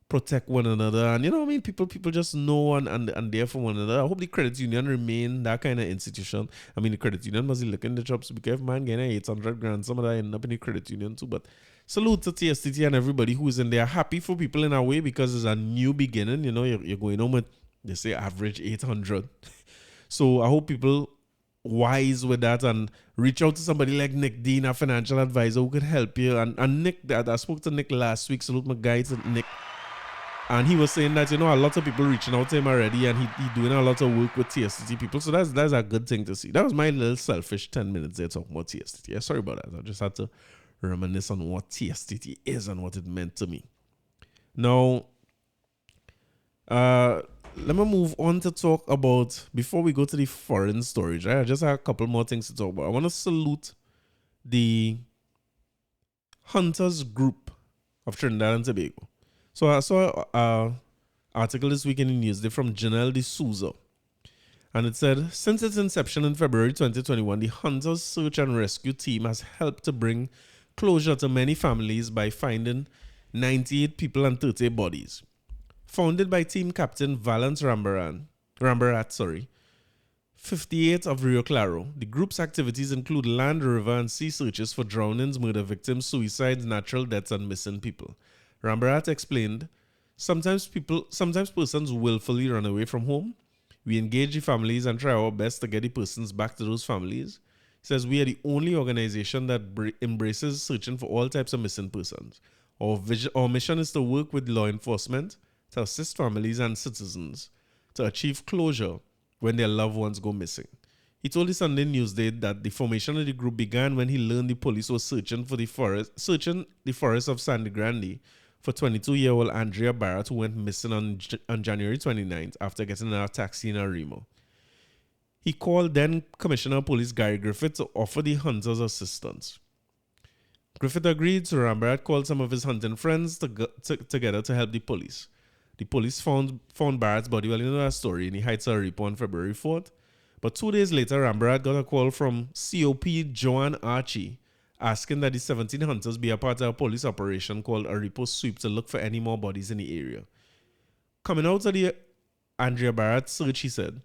protect one another, and you know what I mean, people just know and there for one another. I hope the credit union remain that kind of institution. I mean, the credit union must be looking the jobs, be careful, man, getting 800 grand, some of that end up in the credit union too. But salute to TSTT and everybody who is in there. Happy for people in a way because it's a new beginning. You know, you're going home with, they say, average 800. So I hope people wise with that and reach out to somebody like Nick Dean, a financial advisor who could help you. And Nick, I spoke to Nick last week. Salute my guy to Nick. And he was saying that, you know, a lot of people reaching out to him already and he doing a lot of work with TSTT people. So that's a good thing to see. That was my little selfish 10 minutes there talking about TSTT. Yeah, sorry about that. I just had to reminisce on what TSTT is and what it meant to me. Now, let me move on to talk about, before we go to the foreign storage, right? I just have a couple more things to talk about. I want to salute the Hunters Group of Trinidad and Tobago. So I saw an article this week in the Newsday from Janelle D'Souza. And it said, since its inception in February 2021, the Hunters Search and Rescue Team has helped to bring closure to many families by finding 98 people and 30 bodies. Founded by Team Captain Valence Rambarat, 58 of Rio Claro, the group's activities include land, river, and sea searches for drownings, murder victims, suicides, natural deaths, and missing people. Rambarat explained, sometimes persons willfully run away from home. We engage the families and try our best to get the persons back to those families. He says we are the only organization that embraces searching for all types of missing persons. Our mission is to work with law enforcement to assist families and citizens to achieve closure when their loved ones go missing. He told the Sunday Newsday that the formation of the group began when he learned the police were searching the forest of Sandy Grande for 22-year-old Andrea Barrett, who went missing on January 29th after getting in a taxi in Arimo. He called then Commissioner of Police Gary Griffith to offer the hunters assistance. Griffith agreed, so Rambarat called some of his hunting friends together to help the police. The police found Barrett's body, well, you know that story, in the heights of Aripo on February 4th. But 2 days later, Rambarat got a call from COP Joanne Archie asking that the 17 hunters be a part of a police operation called Aripo Sweep to look for any more bodies in the area. Coming out of the Andrea Barrett search, he said,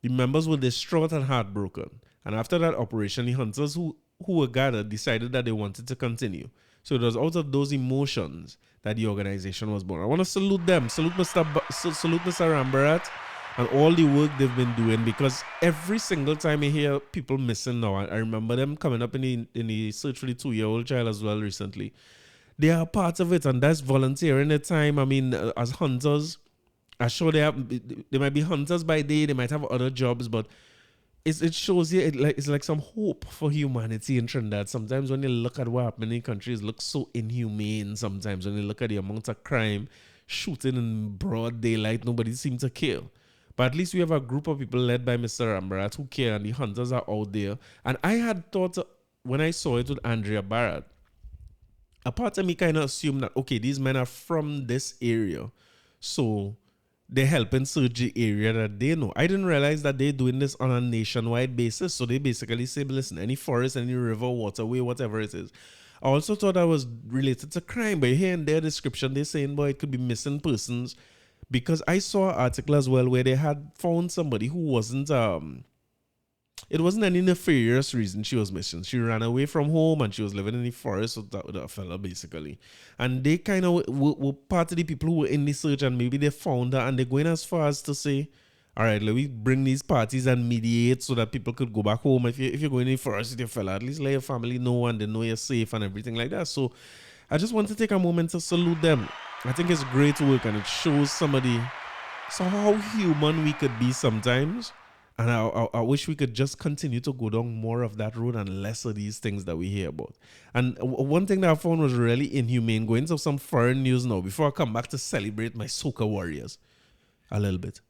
the members were distraught and heartbroken And after that operation, the hunters who were gathered decided that they wanted to continue. So it was out of those emotions that the organization was born. I want to salute them, salute Mr. Rambarat and all the work they've been doing, because every single time I hear people missing now, I remember them coming up in the search for the 2-year-old child as well recently. They are part of it, and that's volunteering their time. I mean, as hunters, I'm sure they might be hunters by day, they might have other jobs, but it shows you it's like some hope for humanity in Trinidad. Sometimes when you look at what happened in countries, it looks so inhumane. Sometimes when you look at the amount of crime, shooting in broad daylight, nobody seems to care. But at least we have a group of people led by Mr. Rambarat who care, and the hunters are out there. And I had thought, when I saw it with Andrea Barrett, a part of me kind of assumed that, okay, these men are from this area, so they're helping search the area that they know. I didn't realize that they're doing this on a nationwide basis. So they basically say, listen, any forest, any river, waterway, whatever it is. I also thought that was related to crime, but here in their description, they're saying, boy, it could be missing persons. Because I saw an article as well where they had found somebody who wasn't, it wasn't any nefarious reason she was missing. She ran away from home and she was living in the forest with that fella, basically. And they kind of were part of the people who were in the search, and maybe they found her, and they're going as far as to say, all right, let me bring these parties and mediate so that people could go back home. If you're going in the forest with your fella, at least let your family know and they know you're safe and everything like that. So I just want to take a moment to salute them. I think it's great work, and it shows somebody how human we could be sometimes. And I wish we could just continue to go down more of that road and less of these things that we hear about. And one thing that I found was really inhumane, going to some foreign news now, before I come back to celebrate my Soca Warriors a little bit.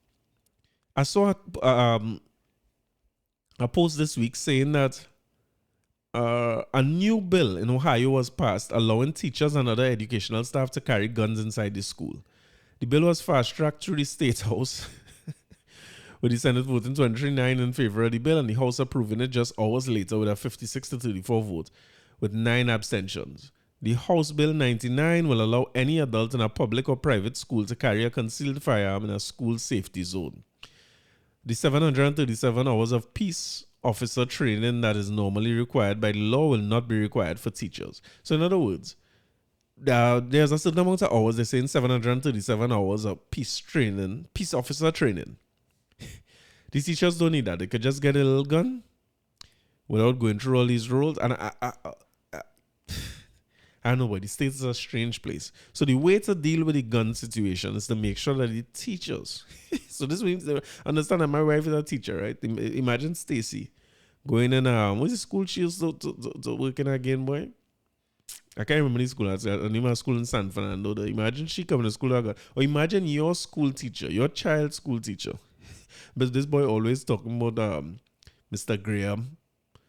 I saw a post this week saying that a new bill in Ohio was passed allowing teachers and other educational staff to carry guns inside the school. The bill was fast-tracked through the State House, with the Senate voting 23-9 in favor of the bill, and the House approving it just hours later with a 56-34 vote, with 9 abstentions. The House Bill 99 will allow any adult in a public or private school to carry a concealed firearm in a school safety zone. The 737 hours of peace officer training that is normally required by law will not be required for teachers. So in other words, there's a certain amount of hours, they're saying 737 hours of peace officer training. These teachers don't need that. They could just get a little gun without going through all these rules. And I don't know, but the state is a strange place. So the way to deal with the gun situation is to make sure that the teachers, so this means, understand that my wife is a teacher, right? Imagine Stacy going in, what's the school she used to work in again, boy? I can't remember the school. I knew my school in San Fernando. Imagine she coming to school with a gun. Or imagine your school teacher, your child's school teacher. But this boy always talking about Mr. Graham.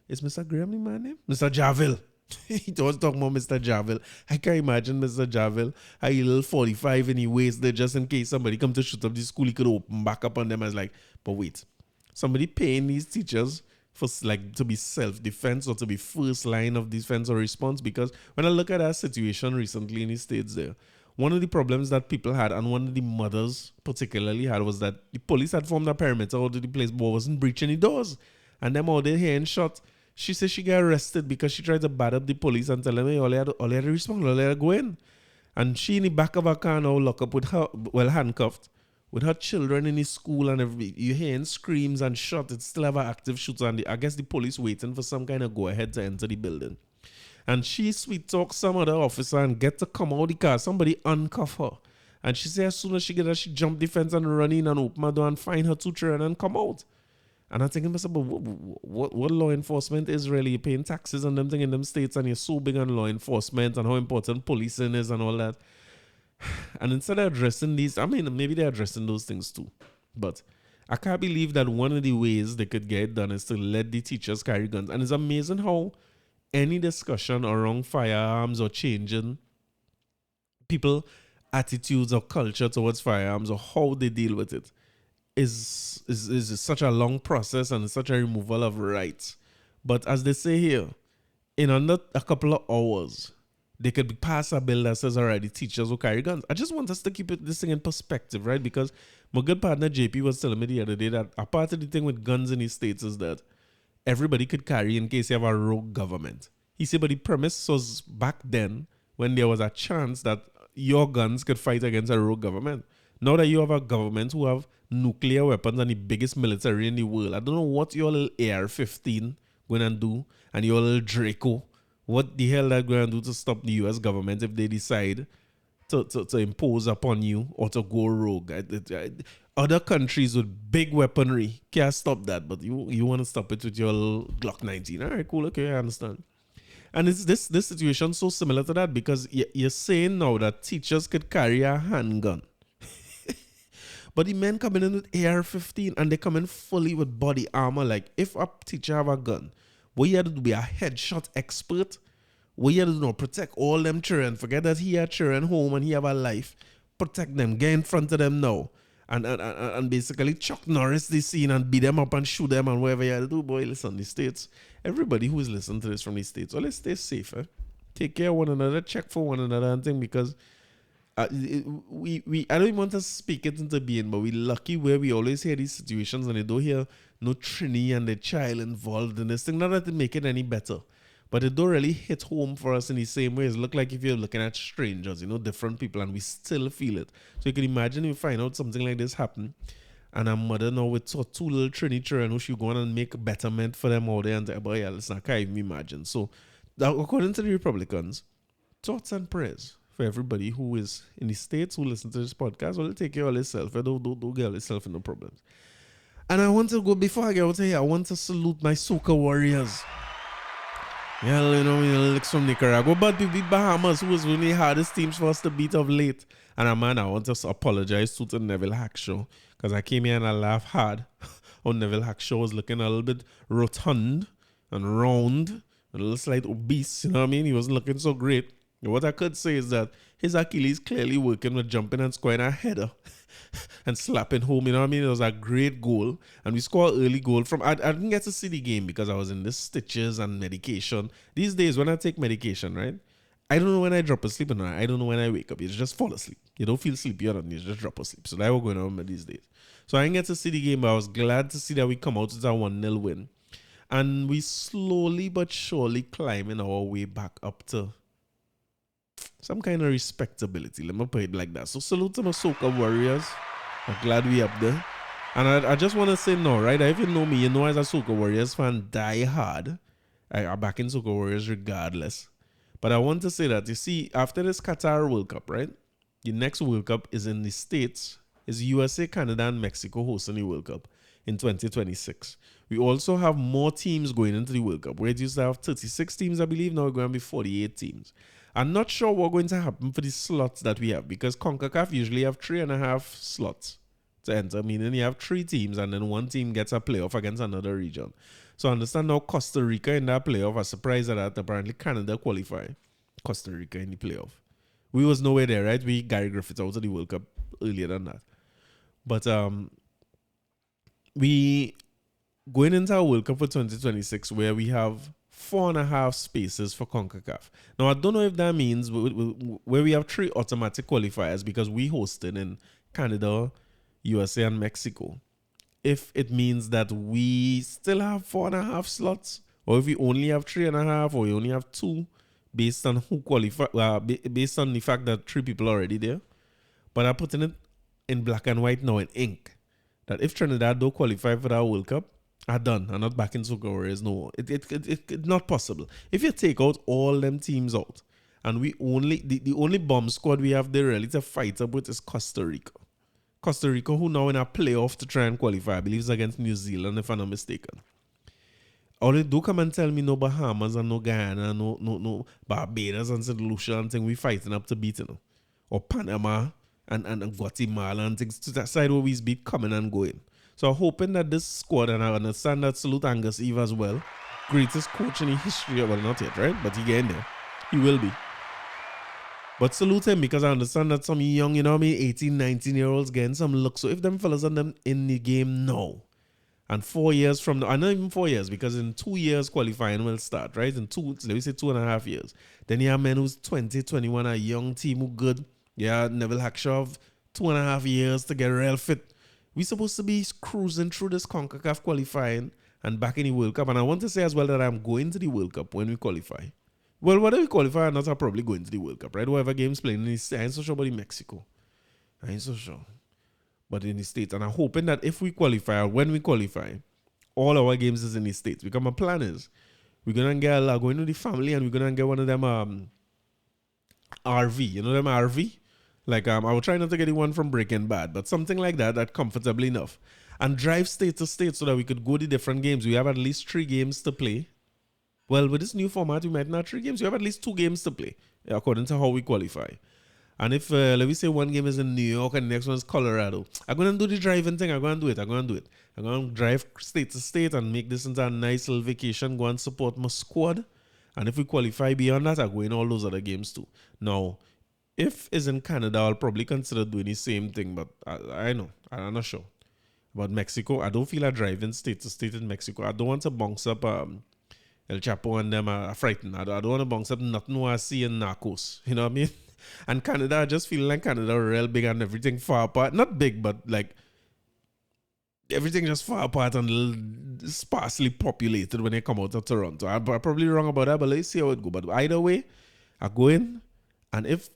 Is Mr. Graham the man name? Mr. Javille. He always talking about Mr. Javille. I can't imagine Mr. Javille. A little 45 in the waist there just in case somebody come to shoot up the school, he could open back up on them. I was like, but wait, somebody paying these teachers for like to be self-defense or to be first line of defense or response? Because when I look at that situation recently in the States there, one of the problems that people had, and one of the mothers particularly had, was that the police had formed a perimeter out of the place but wasn't breaching the doors. And them all there hearing shot. She said she got arrested because she tried to bad up the police and tell them, hey, all they had to respond, all they had to go in. And she in the back of her car now locked up with her, handcuffed, with her children in the school and everything. You hearing screams and shots. It's still have an active shooter. And I guess the police waiting for some kind of go-ahead to enter the building. And she sweet talk some other officer and get to come out of the car. Somebody uncuff her. And she said as soon as she get her, she jump the fence and run in and open her door and find her 2 children and come out. And I'm thinking, but what law enforcement is really? You're paying taxes on them thing in them states, and you're so big on law enforcement and how important policing is and all that. And instead of addressing these, I mean, maybe they're addressing those things too. But I can't believe that one of the ways they could get it done is to let the teachers carry guns. And it's amazing how any discussion around firearms or changing people attitudes or culture towards firearms or how they deal with it is such a long process and such a removal of rights. But as they say here, in under a couple of hours, they could pass a bill that says, all right, the teachers will carry guns. I just want us to keep this thing in perspective, right? Because my good partner JP was telling me the other day that a part of the thing with guns in the States is that everybody could carry in case you have a rogue government. He said, but the premise was back then when there was a chance that your guns could fight against a rogue government. Now that you have a government who have nuclear weapons and the biggest military in the world, I don't know what your little AR-15 going to do and your little Draco, what the hell they're going to do to stop the US government if they decide to impose upon you or to go rogue. Other countries with big weaponry can't stop that, but you want to stop it with your little Glock 19. All right, cool, okay, I understand. And it's this situation so similar to that because you're saying now that teachers could carry a handgun. But the men coming in with AR-15 and they come in fully with body armor. Like if a teacher have a gun, what you have to do be a headshot expert. What you have to do now, protect all them children. Forget that he had children home and he have a life. Protect them. Get in front of them now. And basically Chuck Norris the scene and beat them up and shoot them and whatever you have to do. Boy, listen, the States, everybody who is listening to this from the States, well, let's stay safe. Take care of one another, check for one another and thing because I don't even want to speak it into being, but we're lucky where we always hear these situations and they don't hear no Trini and the child involved in this thing. Not that it make it any better, but it don't really hit home for us in the same way. It look like if you're looking at strangers, different people, and we still feel it. So you can imagine you find out something like this happen, and a mother now with two little Trini children who she go on and make betterment for them all there and say, boy, yeah, listen, I can't even imagine. So according to the Republicans, thoughts and prayers for everybody who is in the States who listen to this podcast. Well, take care of yourself. Don't get yourself in no problems. And I want to go, before I get out of here, I want to salute my Soca Warriors. Yeah, Licks from Nicaragua, but we beat Bahamas, who was one of the hardest teams for us to beat of late. And I want to apologize to the Neville Hackshaw, because I came here and I laughed hard. Neville Hackshaw was looking a little bit rotund and round, a little slight obese, you know what I mean? He wasn't looking so great. What I could say is that his Achilles clearly working with jumping and scoring a header and slapping home, you know what I mean? It was a great goal. And we scored an early goal from, I didn't get to see the game because I was in the stitches and medication. These days when I take medication, right? I don't know when I drop asleep and I don't know when I wake up. You just fall asleep. You don't feel sleepy or nothing. You just drop asleep. So that's what's going on these days. So I didn't get to see the game, but I was glad to see that we come out with a 1-0 win. And we slowly but surely climbing our way back up to some kind of respectability. Let me put it like that. So salute to my Soca Warriors. I'm glad we up there. And I just want to say no, right? If you know me, you know as a Soca Warriors fan, die hard. I'm back in Soca Warriors regardless. But I want to say that, you see, after this Qatar World Cup, right? The next World Cup is in the States. It's USA, Canada, and Mexico hosting the World Cup in 2026. We also have more teams going into the World Cup. We used to have 36 teams, I believe. Now we're going to be 48 teams. I'm not sure what's going to happen for the slots that we have because CONCACAF usually have 3.5 slots to enter, meaning you have 3 teams and then one team gets a playoff against another region. So I understand now Costa Rica in that playoff. I'm surprised at that. Apparently Canada qualified Costa Rica in the playoff. We was nowhere there, right? We Gary Griffith out of the World Cup earlier than that. But we going into our World Cup for 2026 where we have 4.5 spaces for CONCACAF. Now, I don't know if that means where we have 3 automatic qualifiers because we hosted in Canada, USA, and Mexico. If it means that we still have 4.5 slots, or if we only have 3.5, or we only have 2, based on who qualify, based on the fact that 3 people are already there. But I'm putting it in black and white now in ink that if Trinidad don't qualify for that World Cup, I'm done. I'm not back in Soca Warriors. No, it's not possible. If you take out all them teams out, and we only the only bomb squad we have there really to fight up with is Costa Rica. Costa Rica, who now in a playoff to try and qualify, I believe it's against New Zealand, if I'm not mistaken. Or they do come and tell me no Bahamas and no Guyana, no Barbados and St. Lucia and things we fighting up to beat, you know. Or Panama and Guatemala and things to that side where we beat coming and going. So I'm hoping that this squad, and I understand that salute Angus Eve as well, greatest coach in the history, well not yet, right? But he getting there. He will be. But salute him because I understand that some young, 18, 19-year-olds getting some look. So if them fellas are them in the game now, and 4 years from now, and not even 4 years, because in 2 years qualifying will start, right? In let me say 2.5 years. Then you have men who's 20, 21, a young team who good. Yeah, Neville Hackshaw, 2.5 years to get real fit. We supposed to be cruising through this CONCACAF qualifying and back in the World Cup. And I want to say as well that I'm going to the World Cup when we qualify. Well, whether we qualify or not, I'm probably going to the World Cup, right? Whoever game's playing in the States, I ain't so sure about in Mexico. I ain't so sure. But in the States. And I'm hoping that if we qualify or when we qualify, all our games is in the States. Because my plan is, we're going to get going to the family and we're going to get one of them RV. You know them RV? Like, I will try not to get the one from Breaking Bad, but something like that comfortably enough. And drive state to state so that we could go to different games. We have at least 3 games to play. Well, with this new format, we might not 3 games. We have at least 2 games to play, according to how we qualify. And if, let me say, one game is in New York and the next one is Colorado, I'm going to do the driving thing. I'm going to do it. I'm going to drive state to state and make this into a nice little vacation, go and support my squad. And if we qualify beyond that, I'll go in all those other games too. Now, if it's in Canada, I'll probably consider doing the same thing, but I know. I'm not sure. But Mexico, I don't feel like driving state to state in Mexico. I don't want to bounce up El Chapo and them are frightened. I don't want to bounce up nothing I see in Narcos. You know what I mean? And Canada, I just feel like Canada real big and everything far apart. Not big, but like everything just far apart and sparsely populated when they come out of Toronto. I'm probably wrong about that, but let's see how it goes. But either way, I go in, and if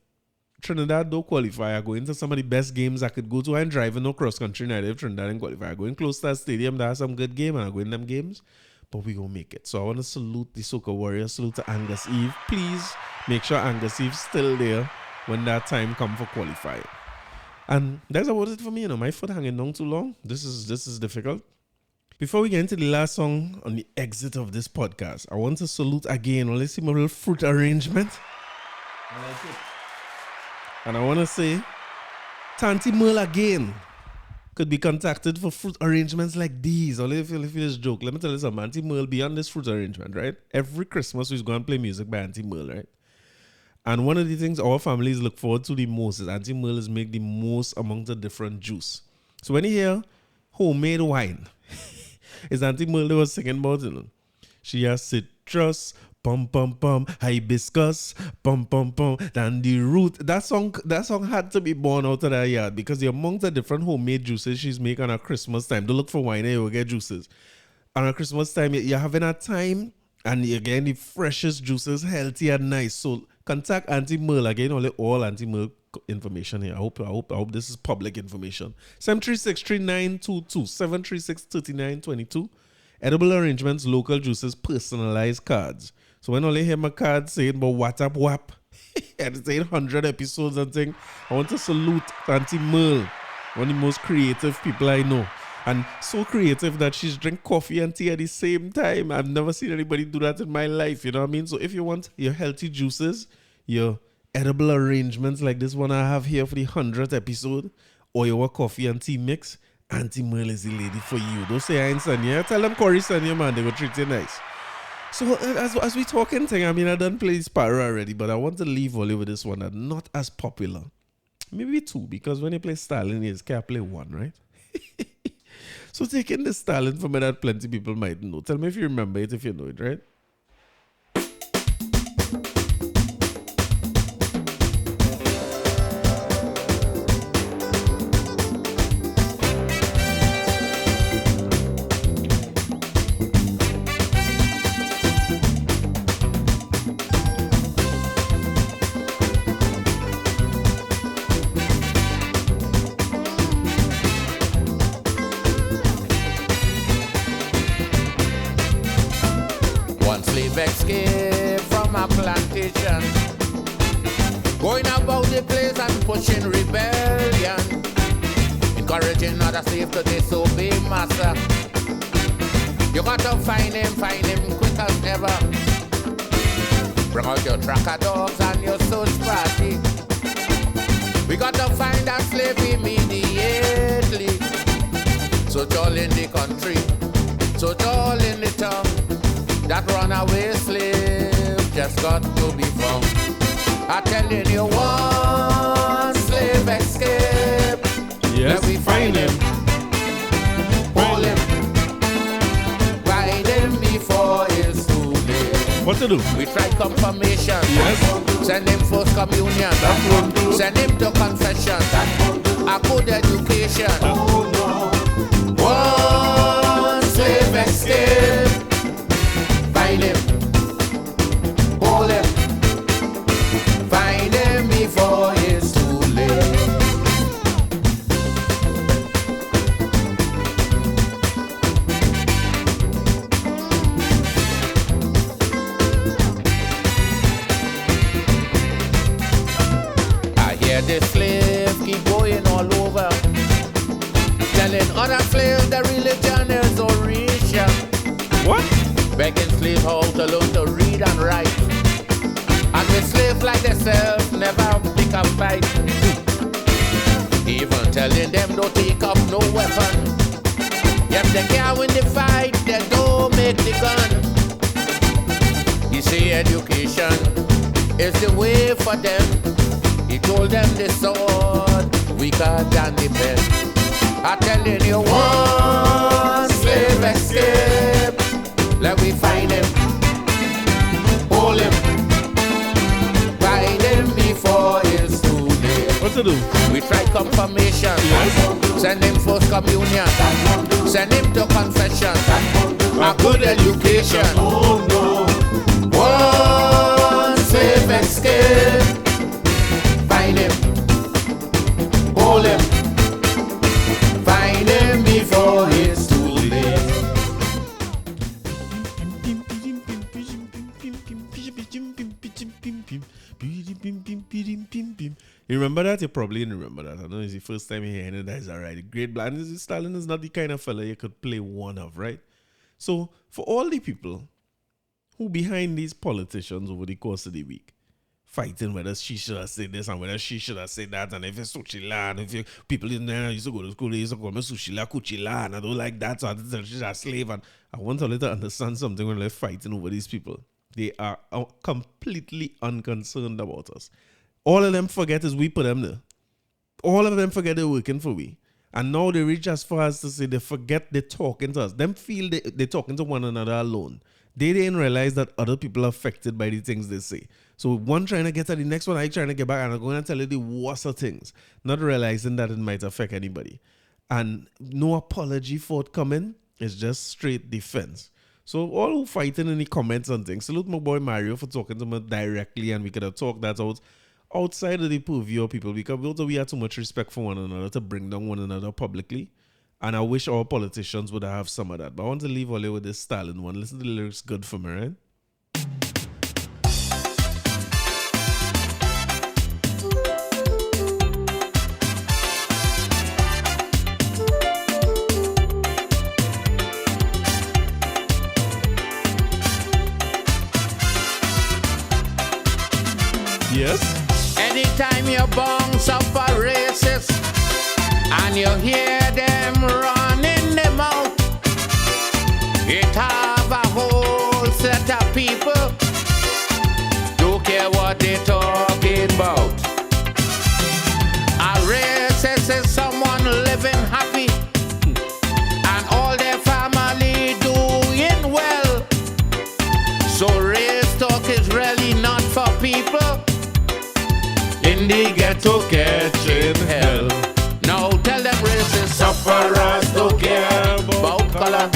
Trinidad don't qualify, I go into some of the best games I could go to. I ain't driving no cross country neither if Trinidad didn't qualify. I go in close to that stadium that has some good game, and I go in them games. But we gonna make it. So I want to salute the Soca Warriors, salute to Angus Eve. Please make sure Angus Eve's still there when that time come for qualifying. And that's about it for me. My foot hanging down too long. This is difficult. Before we get into the last song on the exit of this podcast, I want to salute again. Let's see my little fruit arrangement. I like it. And I want to say, Tanti Merle again could be contacted for fruit arrangements like these. Only if you this joke. Let me tell you something. Auntie Merle beyond this fruit arrangement, right? Every Christmas we's going to play music by Auntie Merle, right? And one of the things our families look forward to the most is Auntie Merle is make the most among the different juice. So when you hear homemade wine, it's Auntie Merle that was singing about it. She has citrus, pum pum pum, hibiscus, pum pum pum, then the root. That song had to be born out of that yard because the among the different homemade juices she's making on her Christmas time. Don't look for wine, you will get juices. On her Christmas time, you're having a time and you're getting the freshest juices, healthy and nice. So contact Auntie Merle again, only all Auntie Merle information here. I hope this is public information. 736-3922, 736-3922. Edible arrangements, local juices, personalized cards. So when I hear my card saying about WhatsApp WAP and it's 800 episodes and thing, I want to salute Auntie Merle, one of the most creative people I know. And so creative that she's drink coffee and tea at the same time. I've never seen anybody do that in my life, you know what I mean? So if you want your healthy juices, your edible arrangements like this one I have here for the 100th episode, or your coffee and tea mix, Auntie Merle is the lady for you. Don't say I ain't send you. Tell them Corey send you, man. They will treat you nice. So as we talking thing, I mean, I done play Sparrow already, but I want to leave only with this one that's not as popular. Maybe 2, because when you play Stalin, you can't play 1, right? So taking the Stalin from me that plenty people might know. Tell me if you remember it, if you know it, right? Escape from a plantation, going about the place and pushing rebellion, encouraging other slaves to disobey master. You got to find him quick as ever. Bring out your tracker dogs and your search party. We got to find that slave immediately. Search all in the country, search all in the town. That runaway slave just got to be found. I'm telling you, one slave escape. Yes, let me find him, hold him, ride him before it's too late. What to do? We tried confirmation. Yes. Send him first communion. Send him to confession. A good education. One slave escape. the religion is Orisha. What? Begging slaves how to learn to read and write. And with slaves like themselves never pick a fight. Even telling them don't take up no weapon. Yet they can't win the fight, they don't make the gun. He say education is the way for them. He told them the sword weaker than the pen. I'm telling you, one slave escape. Let me find him, hold him, find him before it's too late. What to do? We try confirmation, send him first communion, send him to confession, a good education. Oh no. One slave escape. Find him, hold him, find him before it's too late. You remember that? You probably didn't remember that. I know it's the first time you're hearing it. That is alright. The great black Stalin is not the kind of fella you could play one of, right? So, for all the people who behind these politicians over the course of the week, fighting whether she should have said this and whether she should have said that, and if it's Suchila, and if you, people in there used to go to school, they used to call me Suchila, Kuchila, and I don't like that, so I think she's a slave. And I want to let her understand something when they're fighting over these people. They are completely unconcerned about us. All of them forget is we put them there. All of them forget they're working for we. And now they reach as far as to say they forget they're talking to us. Them feel they're talking to one another alone. They didn't realize that other people are affected by the things they say. So one trying to get at the next one, I trying to get back, and I'm going to tell you the worst of things, not realizing that it might affect anybody. And no apology forthcoming. It's just straight defense. So all who fighting in the comments and things, salute my boy Mario for talking to me directly, and we could have talked that out outside of the purview of people, because we have too much respect for one another to bring down one another publicly. And I wish all politicians would have some of that. But I want to leave all with this Stalin one. Listen to the lyrics, good for me, right? Yes? Anytime you bounce up a racist and you hear them running them out, it have a whole set of people don't care what they talking about. A racist is someone living happy and all their family doing well. So race talk is really not for people in the ghetto catching hell. Now tell them racist sufferers don't care about color.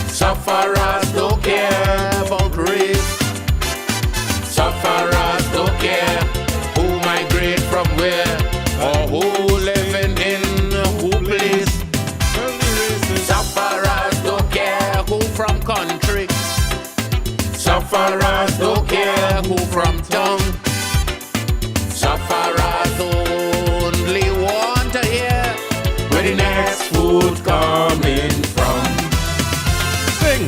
Sufferers don't care about race. Sufferers don't care who migrate from where or who living in who place. Sufferers don't care who from country. Sufferers don't care who from town. Sufferers only want to hear where the next food coming from. Sing!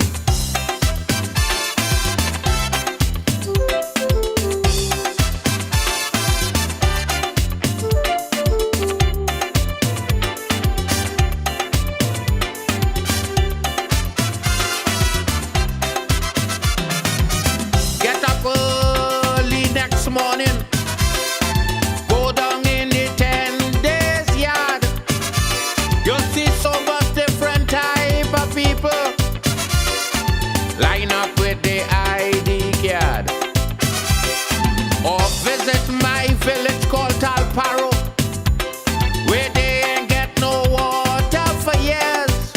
Get up early next morning. Go down in the 10 days yard. You'll see so much different type of people. Line up with the ID card. Or visit my village called Talparo, where they ain't get no water for years.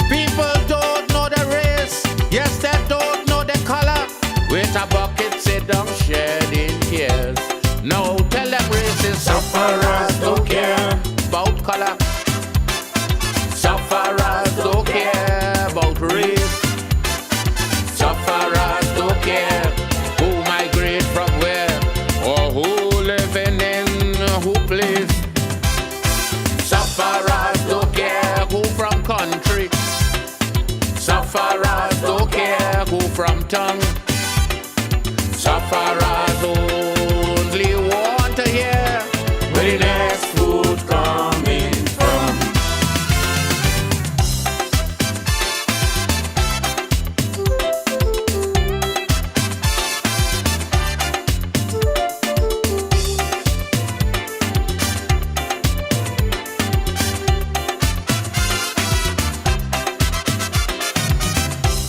People don't know the race. Yes, they don't know the color. With a bucket sit down shedding tears. No, tell them racist sufferers don't care about color. Sufferers don't care about race. Sufferers don't care who migrate from where or who living in who place. Sufferers don't care who Sufferers don't care who from tongue. Sufferers only want to hear where the next food coming from.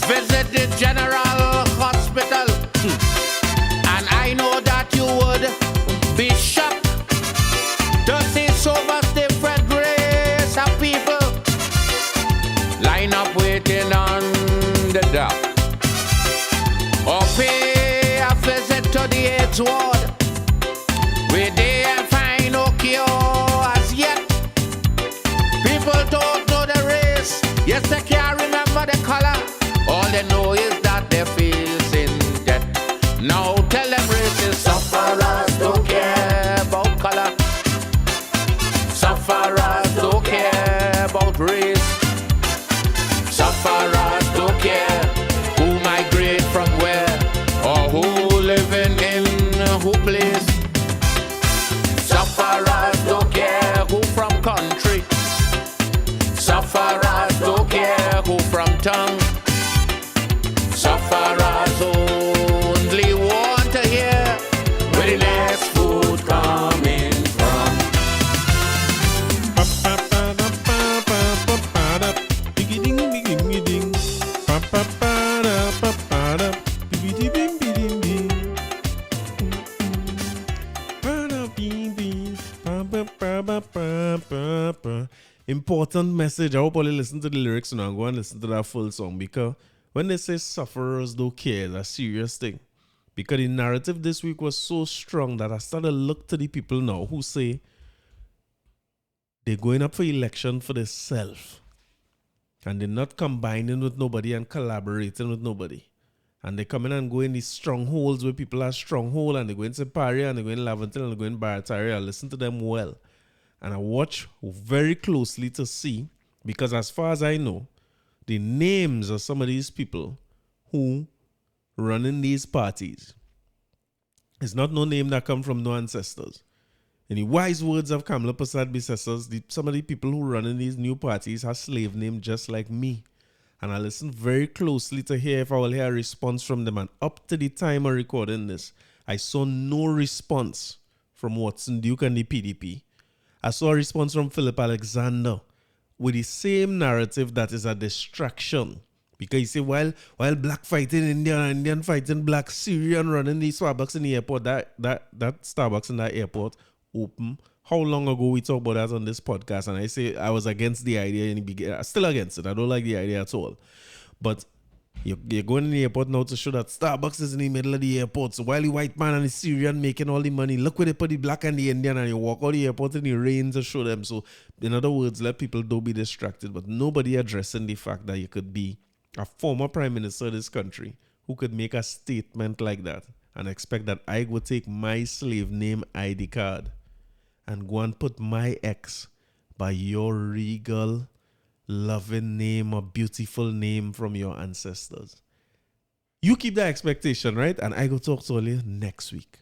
Visit the General Hospital, and I know that you would be shocked to see so much different race of people line up waiting on the dock. Or pay a visit to the AIDS ward, where they find no cure as yet. People don't know the race, yes, they can't remember the color. All they know is that they feel in debt. Now tell them racist sufferers don't care about color. Sufferers don't care about race. Sufferers don't care who migrate from where or who living in who place. Sufferers don't care who from country. Sufferers don't care who from tongue. Sufferers only want to hear where the next food coming from. Important message. I hope all you listen to the lyrics now and go and listen to that full song, because when they say sufferers don't care, it's a serious thing. Because the narrative this week was so strong that I started to look to the people now who say they're going up for election for themselves. And they're not combining with nobody and collaborating with nobody. And they come in and go in these strongholds where people are stronghold, and they go into Paria and they go in Laventille and they go in Barataria. I listen to them well. And I watch very closely to see, because as far as I know, the names of some of these people who run in these parties, it's not no name that come from no ancestors. In the wise words of Kamala Prasad Bisesas, some of the people who run in these new parties have slave names just like me. And I listen very closely to hear if I will hear a response from them. And up to the time of recording this, I saw no response from Watson Duke and the PDP. I saw a response from Philip Alexander with the same narrative that is a distraction. Because you say, while black fighting Indian and Indian fighting black, Syrian running these Starbucks in the airport, that Starbucks in that airport open. How long ago we talked about that on this podcast? And I say I was against the idea in the beginning. I'm still against it. I don't like the idea at all. But you're going in the airport now to show that Starbucks is in the middle of the airport. So while the white man and the Syrian making all the money, look where they put the black and the Indian, and you walk out the airport in the rain to show them. So in other words, let people don't be distracted. But nobody addressing the fact that you could be a former prime minister of this country who could make a statement like that and expect that I would take my slave name ID card and go and put my ex by your regal, loving name or beautiful name from your ancestors. You keep that expectation, right? And I go talk to you next week.